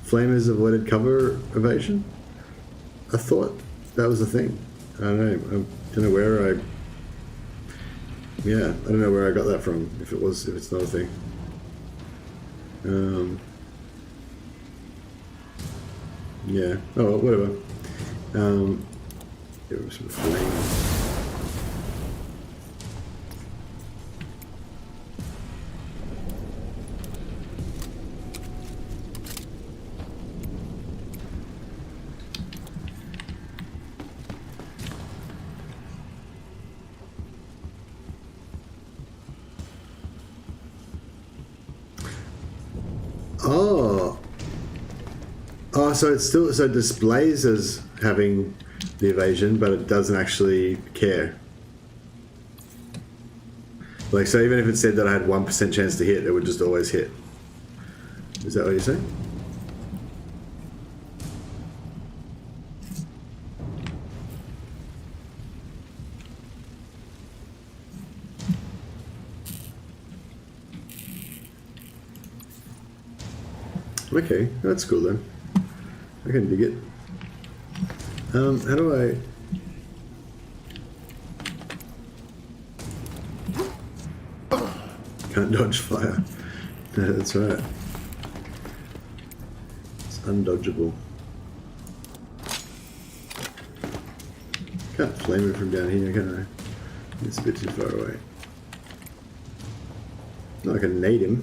flamers avoided cover evasion? I thought that was a thing. I don't know. I don't know where I don't know where I got that from. If it's not a thing. Yeah. Oh, whatever. Give him some flame. So it displays as having the evasion, but it doesn't actually care. Like, so even if it said that I had 1% chance to hit, it would just always hit. Is that what you're saying? Okay, that's cool then. I can dig it. How do I... Can't dodge fire. No, that's right. It's undodgeable. Can't flame it from down here, can I? It's a bit too far away. No, I can nade him.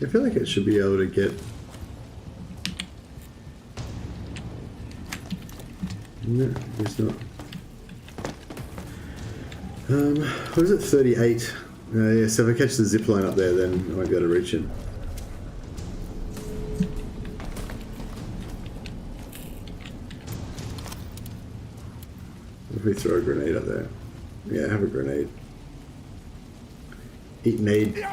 I feel like it should be able to get... No, it's not. What is it? 38. Yeah, so if I catch the zip line up there, then I won't be able to reach him. If we throw a grenade up there. Yeah, have a grenade. Eat nade.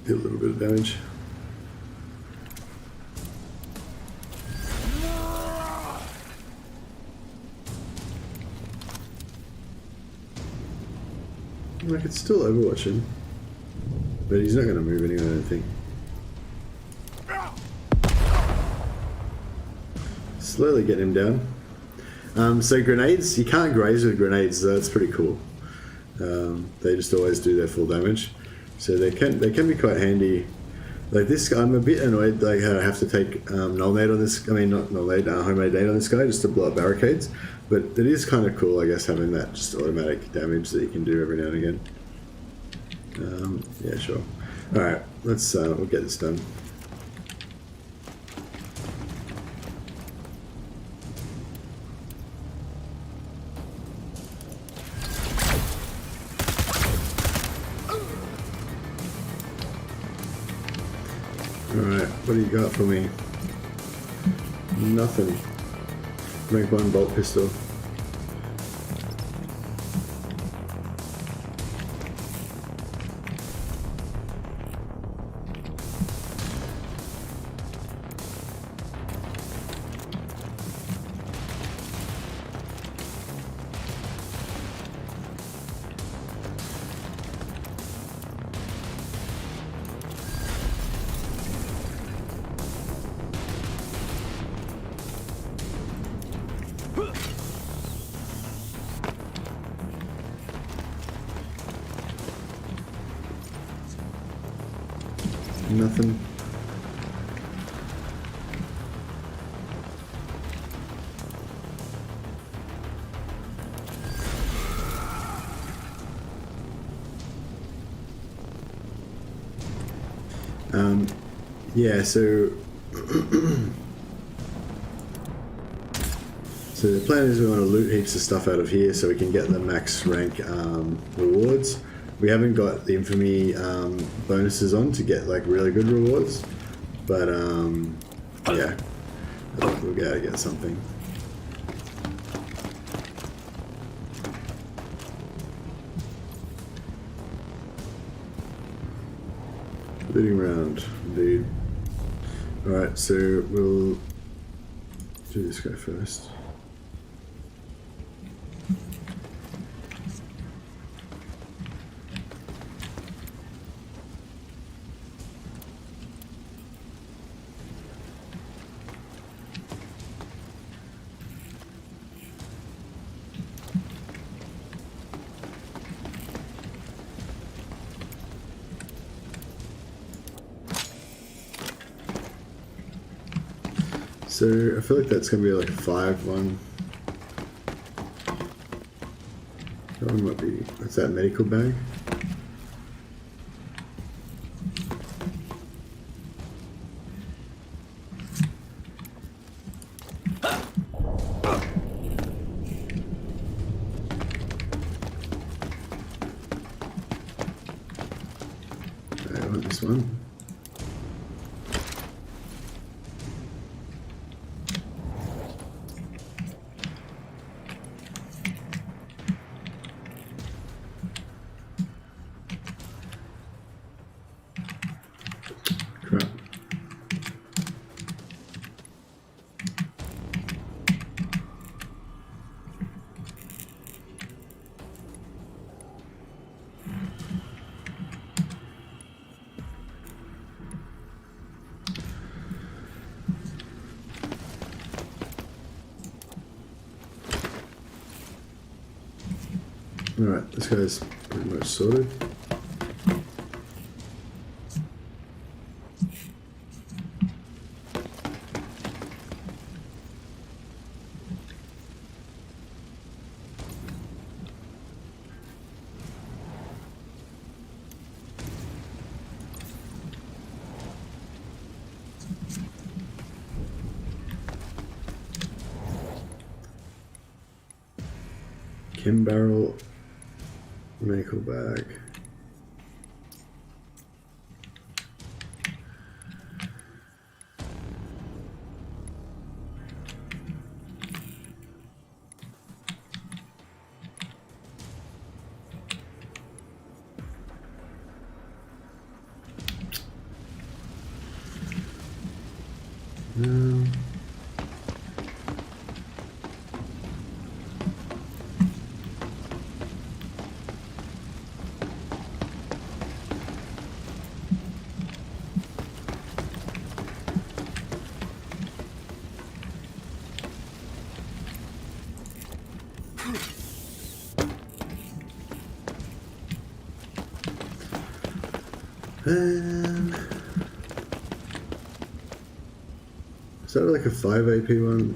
Did a little bit of damage. I could still overwatch him, but he's not going to move anyway, I don't think. Slowly get him down. So grenades, you can't graze with grenades, so that's pretty cool. They just always do their full damage. So they can be quite handy. Like this guy, I'm a bit annoyed like how I have to take null nade on this. I mean, not null nade, homemade nade on this guy just to blow up barricades. But it is kind of cool, I guess, having that just automatic damage that you can do every now and again. Yeah, sure. All right, let's we'll get this done. Alright, what do you got for me? Nothing. Make one bolt pistol. Nothing. Yeah, so So the plan is we want to loot heaps of stuff out of here so we can get the max rank rewards. We haven't got the infamy bonuses on to get like really good rewards, but yeah, we'll be able to get something. Looting round, indeed. Alright, so we'll do this guy first. So I feel like that's going to be like a 5-1. That one might be, what's that, medical bag? I want this one. Alright, this guy's pretty much sorted. Chem barrel. Medical bag. Is that like a 5 AP one?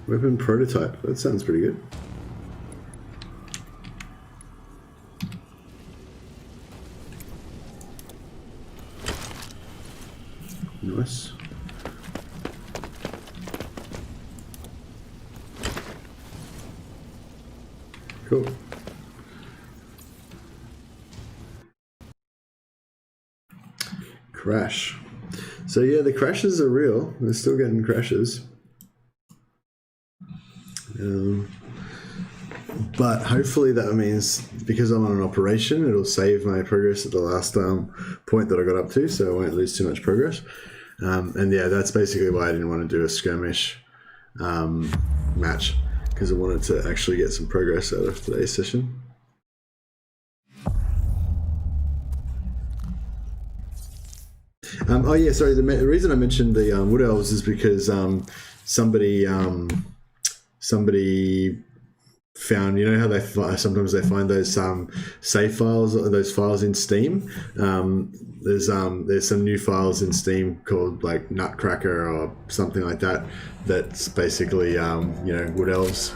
Weapon prototype, that sounds pretty good. Nice. Cool. Crash. So yeah, the crashes are real. We're still getting crashes. But hopefully that means because I'm on an operation, it'll save my progress at the last point that I got up to, so I won't lose too much progress. And yeah, that's basically why I didn't want to do a skirmish match, because I wanted to actually get some progress out of today's session. Oh yeah, sorry. The reason I mentioned the wood elves is because somebody found, you know how they sometimes they find those save files, those files in Steam. There's some new files in Steam called like Nutcracker or something like that. That's basically you know, wood elves.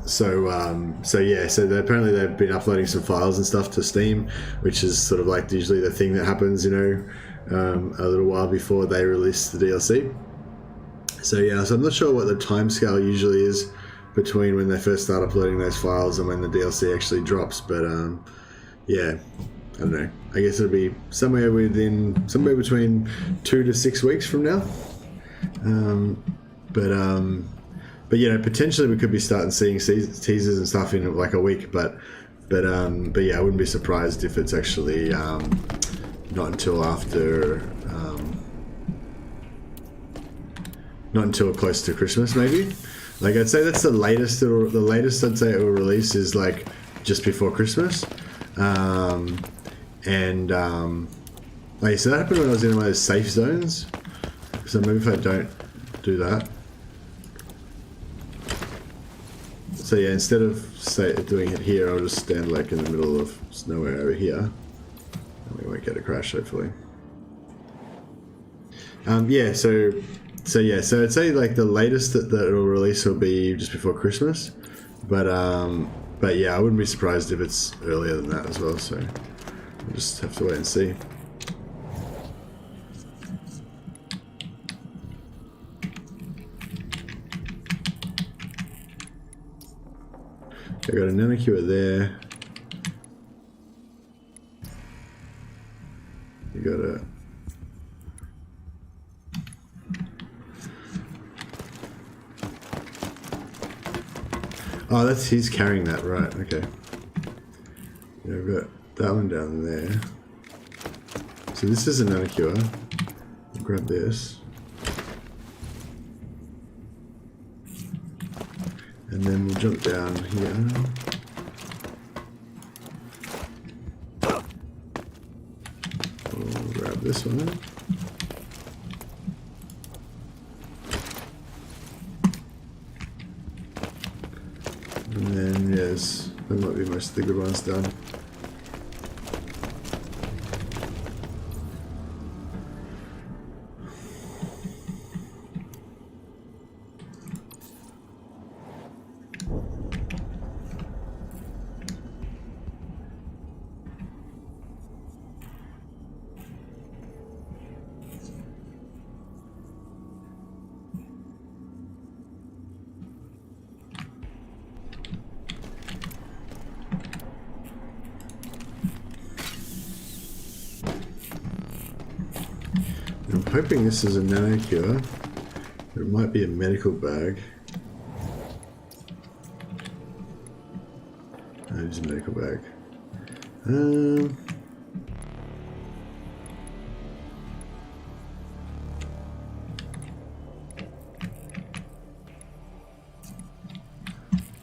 so yeah, so apparently they've been uploading some files and stuff to Steam, which is sort of like usually the thing that happens, you know, a little while before they release the DLC. So yeah, so I'm not sure what the timescale usually is between when they first start uploading those files and when the DLC actually drops, but yeah, I don't know. I guess it'll be somewhere between 2 to 6 weeks from now. But you know, potentially we could be starting seeing teasers and stuff in like a week. But yeah, I wouldn't be surprised if it's actually not until after, not until close to Christmas, maybe. Like I'd say that's the latest. The latest I'd say it will release is like just before Christmas. Like, so that happened when I was in one of those safe zones. So maybe if I don't do that. So yeah, instead of doing it here, I'll just stand like in the middle of nowhere over here. And we won't get a crash, hopefully. Yeah, so I'd say like the latest that it'll release will be just before Christmas. But yeah, I wouldn't be surprised if it's earlier than that as well, so we'll just have to wait and see. Okay, I got a Nanocure there. You got a... Oh, he's carrying that, right, okay. Yeah, I've got that one down there. So this is a Nanocure. I'll grab this. And then we'll jump down here. We'll grab this one. And then, yes, that might be most of the good ones done. I'm hoping this is a Nanocure. It might be a medical bag. No, it's a medical bag.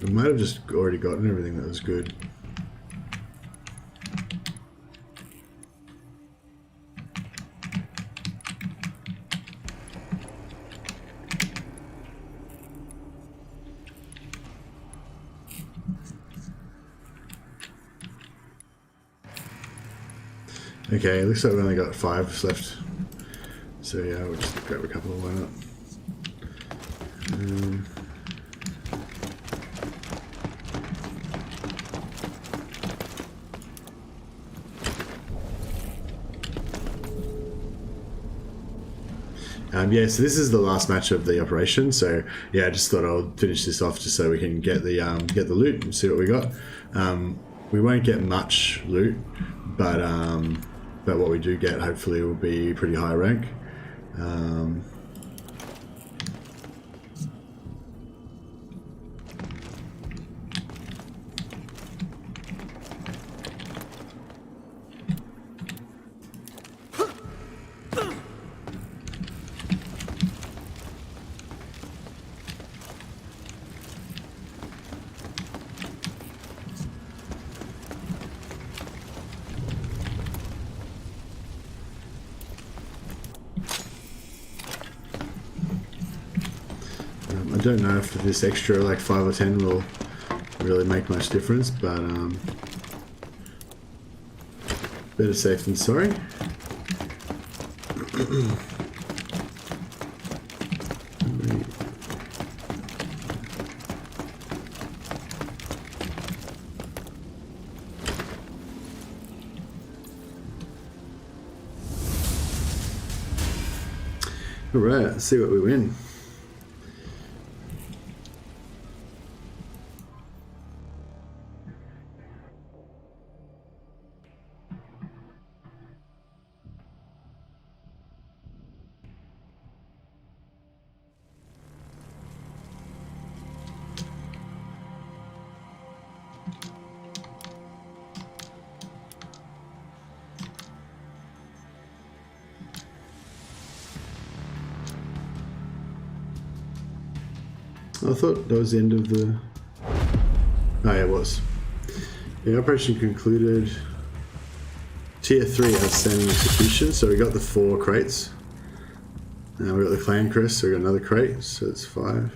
I might have just already gotten everything that was good. Okay, it looks like we've only got 5 left. So yeah, we'll just grab a couple, why not? Yeah, so this is the last match of the operation. So yeah, I just thought I'll finish this off just so we can get the loot and see what we got. We won't get much loot, but what we do get hopefully will be pretty high rank. I don't know if this extra like 5 or 10 will really make much difference, but better safe than sorry. Alright, let's see what we win. I thought that was the end of the... Oh yeah, it was. The operation concluded. Tier 3 outstanding execution, so we got the 4 crates. Now we got the clan crest, so we got another crate, so it's 5.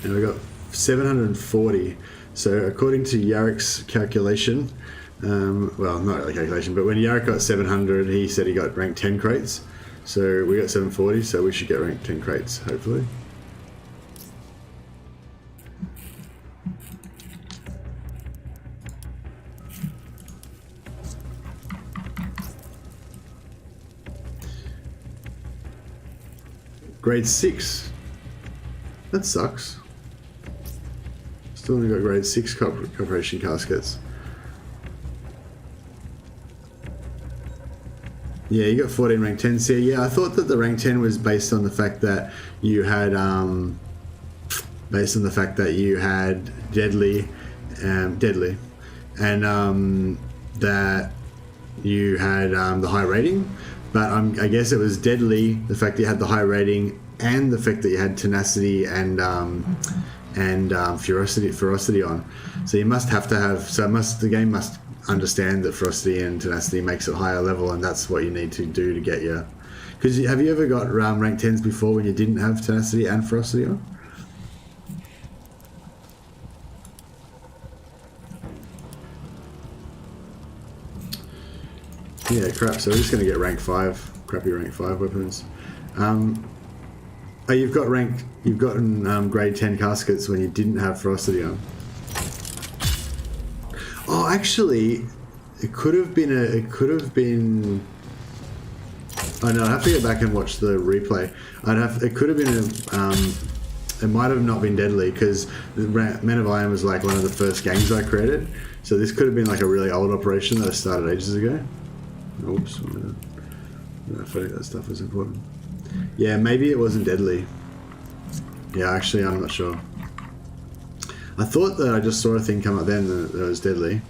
And we got 740. So according to Yarek's calculation, well, not really calculation, but when Yarek got 700, he said he got rank 10 crates. So we got 740, so we should get rank 10 crates, hopefully. Grade 6. That sucks. Still only got grade 6 corporation caskets. Yeah, you got 14 rank 10s here. Yeah, I thought that the rank 10 was based on the fact that you had deadly, and that you had the high rating. But I guess it was deadly, the fact that you had the high rating, and the fact that you had tenacity and ferocity on. So you must have to have. So the game must understand that ferocity and tenacity makes it higher level, and that's what you need to do to get your. Because have you ever got rank 10s before when you didn't have tenacity and ferocity on? Yeah, crap. So we're just going to get rank 5, crappy rank 5 weapons. Oh, you've gotten grade 10 caskets when you didn't have ferocity on. Oh, actually, it could have been. Oh no, I have to go back and watch the replay. It could have been it might have not been deadly because Men of Iron was like one of the first gangs I created. So this could have been like a really old operation that I started ages ago. Oops, I don't know if that stuff was important. Yeah, maybe it wasn't deadly. Yeah, actually, I'm not sure. I thought that I just saw a thing come up then that it was deadly,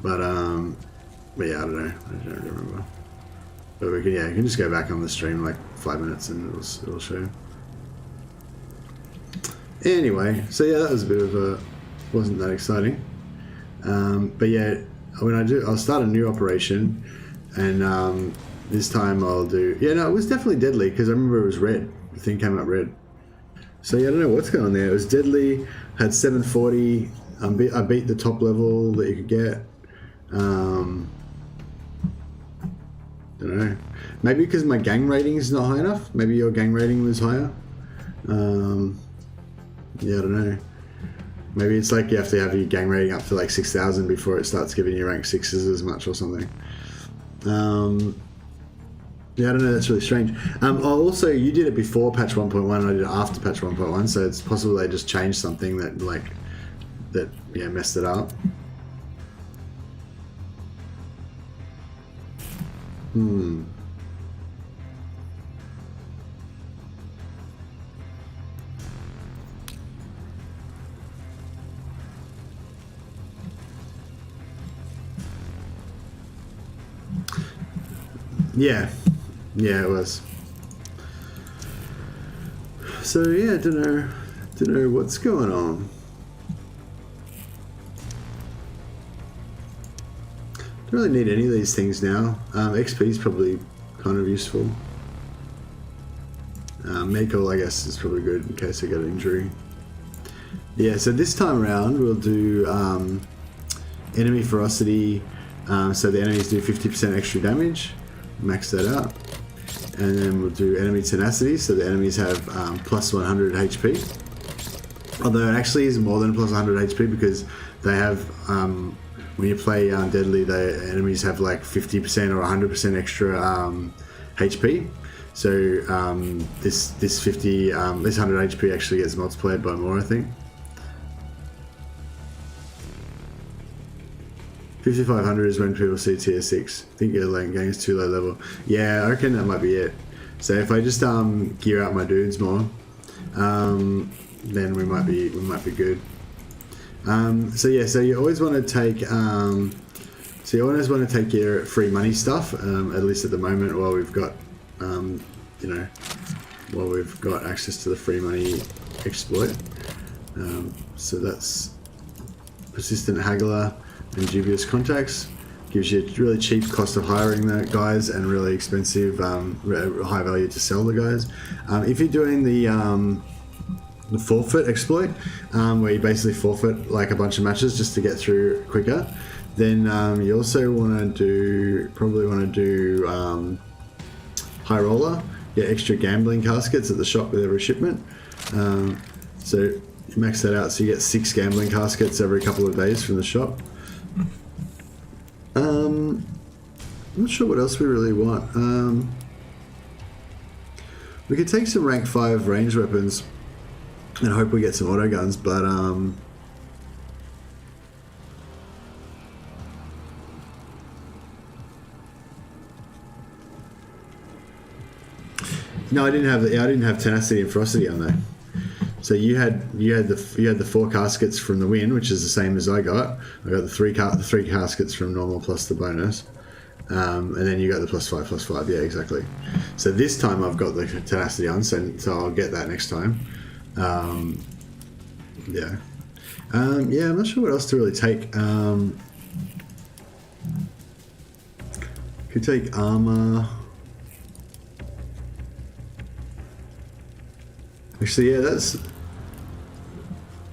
but yeah, I don't know. I don't remember. But we can just go back on the stream like 5 minutes and it'll show. Anyway, so yeah, that was a bit of a wasn't that exciting. But yeah, I'll start a new operation. And this time I'll do... Yeah, no, it was definitely deadly because I remember it was red. The thing came up red. So yeah, I don't know what's going on there. It was deadly, had 740. I beat the top level that you could get. Don't know. Maybe because my gang rating is not high enough. Maybe your gang rating was higher. Yeah, I don't know. Maybe it's like you have to have your gang rating up to like 6,000 before it starts giving you rank 6s as much or something. Yeah, I don't know, that's really strange. Also, you did it before patch 1.1 and I did it after patch 1.1, so it's possible they just changed something that messed it up. Yeah, it was. So yeah, don't know what's going on. Don't really need any of these things now. XP is probably kind of useful. Medical, I guess, is probably good in case I get an injury. Yeah, so this time around we'll do enemy ferocity, so the enemies do 50% extra damage. Max that out. And then we'll do enemy tenacity, so the enemies have plus 100 HP. Although it actually is more than plus 100 HP because they have, when you play Deadly, the enemies have like 50% or 100% extra HP. So this 50, this 100 HP actually gets multiplied by more, I think. 5500 is when people see tier 6. I think your lane gang is too low level. Yeah, I reckon that might be it. So if I just gear out my dudes more, then we might be good. So yeah, so you always want to take your free money stuff, at least at the moment, while we've got while we've got access to the free money exploit. So that's persistent haggler and dubious contacts. Gives you a really cheap cost of hiring the guys and really expensive high value to sell the guys. If you're doing the forfeit exploit, where you basically forfeit like a bunch of matches just to get through quicker, then you also probably want to do high roller, get extra gambling caskets at the shop with every shipment. So you max that out, so you get 6 gambling caskets every couple of days from the shop. I'm not sure what else we really want. We could take some rank 5 ranged weapons and hope we get some auto guns, but no, I didn't have tenacity and ferocity on though. So you had the 4 caskets from the win, which is the same as I got. I got the three caskets from normal plus the bonus, and then you got the +5/+5. Yeah, exactly. So this time I've got the tenacity on, so I'll get that next time. Yeah. Yeah, I'm not sure what else to really take. Could take armor. Actually, yeah, that's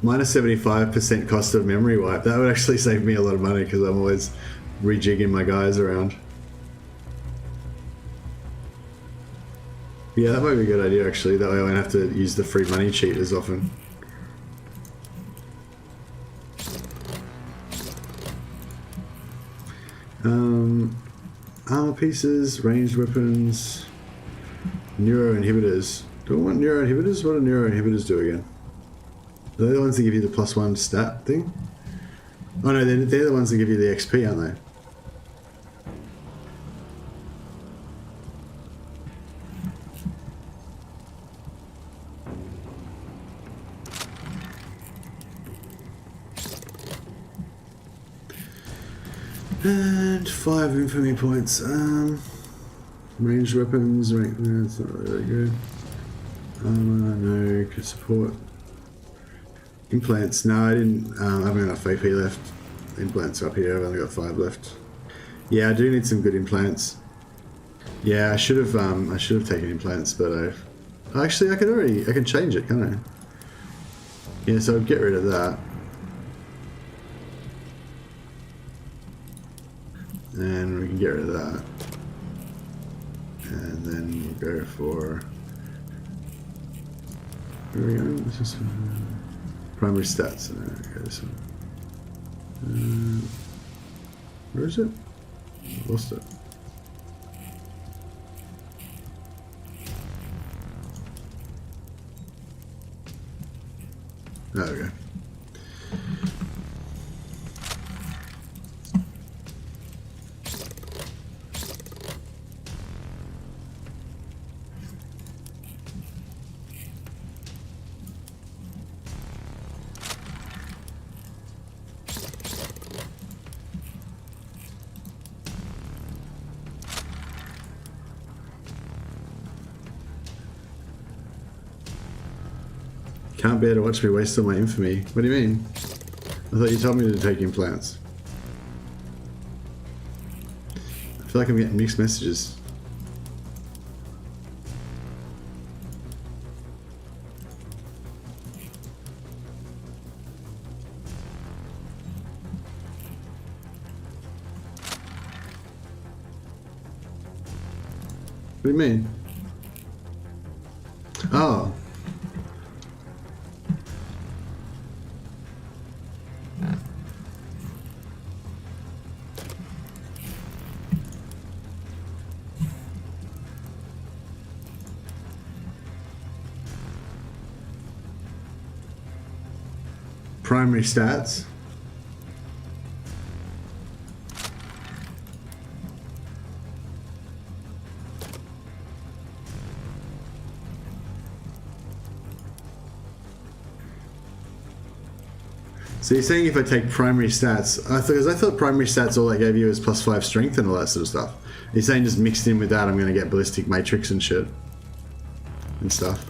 minus 75% cost of memory wipe. That would actually save me a lot of money because I'm always rejigging my guys around. Yeah, that might be a good idea actually. That way I won't have to use the free money cheat as often. Armor pieces, ranged weapons, neuro inhibitors. Do I want neuro inhibitors? What do neuro inhibitors do again? Are they the ones that give you the +1 stat thing? Oh no, they're the ones that give you the XP, aren't they? And 5 infamy points. Ranged weapons, that's not really good. Armor, no. Could support. Implants, no, I didn't. I haven't got enough AP left. Implants are up here. I've only got 5 left. Yeah, I do need some good implants. Yeah, I should have taken implants, but actually I can change it, can't I? Yeah, so I'll get rid of that. And we can get rid of that. And then we'll go for... Where are we going? This is primary stats. Okay, this one. Where is it? I lost it. There we go. Can't bear to watch me waste all my infamy. What do you mean? I thought you told me to take implants. I feel like I'm getting mixed messages. What do you mean? Oh. primary stats. So you're saying if I take primary stats, because I thought primary stats all that gave you is +5 strength and all that sort of stuff. You're saying just mixed in with that, I'm going to get ballistic matrix and shit and stuff.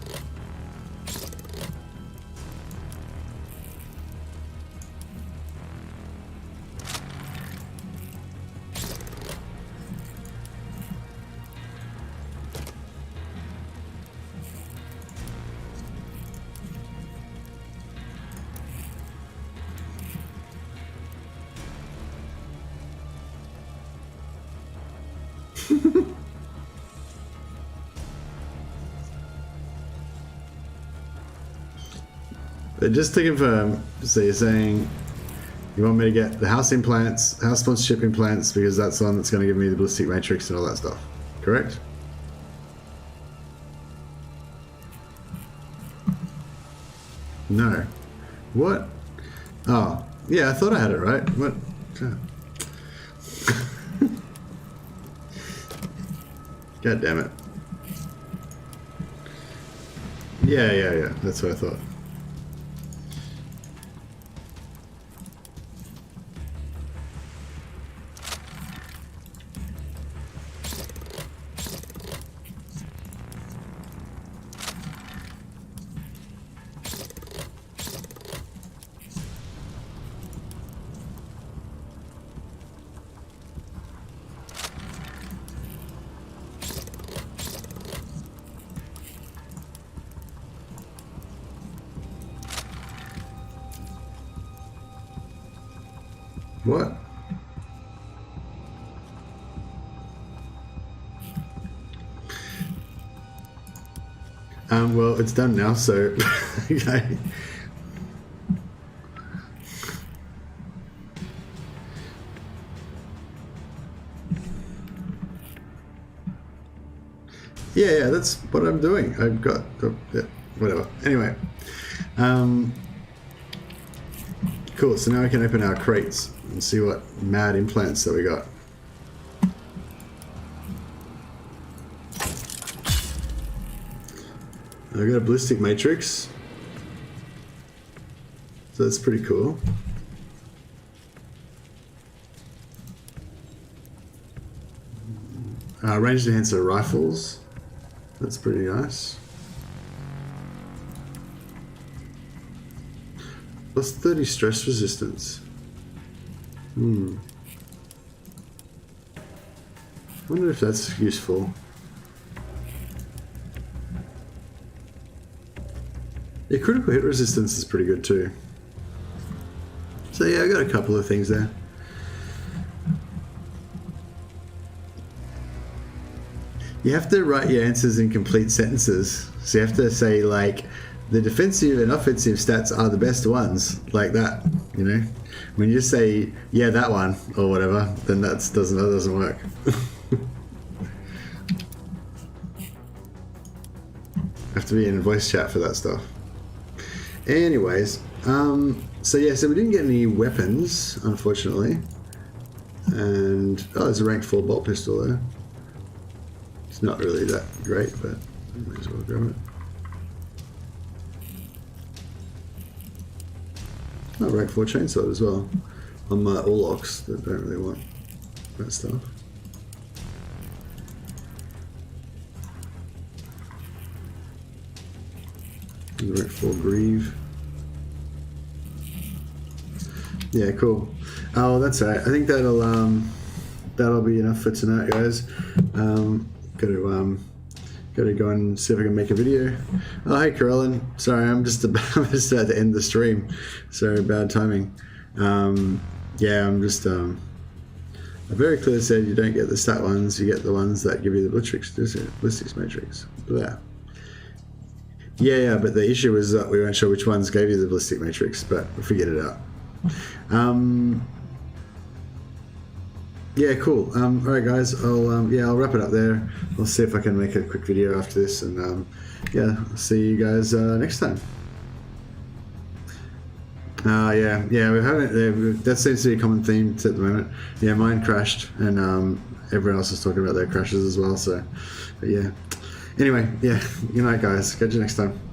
But just to confirm, so you're saying you want me to get the house implants, house sponsorship implants, because that's the one that's going to give me the ballistic matrix and all that stuff, correct? No. What? Oh, yeah, I thought I had it right. What? God damn it. Yeah, that's what I thought. What? Well, it's done now, so okay. Yeah, that's what I'm doing. I've got yeah, whatever. Anyway, cool. So now we can open our crates and see what mad implants that we got. I got a ballistic matrix, so that's pretty cool. Ranged enhancer rifles, that's pretty nice. Plus 30 stress resistance. I wonder if that's useful. Yeah, critical hit resistance is pretty good too. So yeah, I got a couple of things there. You have to write your answers in complete sentences. So you have to say like, the defensive and offensive stats are the best ones, like that, you know? When you just say, yeah, that one, or whatever, then that doesn't work. Have to be in voice chat for that stuff. Anyways, so yeah, so we didn't get any weapons, unfortunately. And, oh, there's a rank 4 bolt pistol there. It's not really that great, but I might as well grab it. Oh, rank 4 chainsaw as well. On my Orlocks that don't really want that stuff. Rank 4 Grieve. Yeah, cool. Oh, that's alright. I think that'll be enough for tonight, guys. Gotta go and see if I can make a video. Oh, hey, Carolyn. Sorry, I'm just about to end the stream. Sorry, bad timing. Yeah, I'm just. I very clearly said you don't get the stat ones. You get the ones that give you the ballistics matrix. Yeah. Yeah, but the issue was that we weren't sure which ones gave you the ballistic matrix, but we figured it out. Yeah, cool. All right, guys. I'll wrap it up there. I'll see if I can make a quick video after this, and yeah, I'll see you guys next time. Yeah, we haven't. That seems to be a common theme at the moment. Yeah, mine crashed, and everyone else is talking about their crashes as well. So, but yeah. Anyway, yeah. Good night, guys. Catch you next time.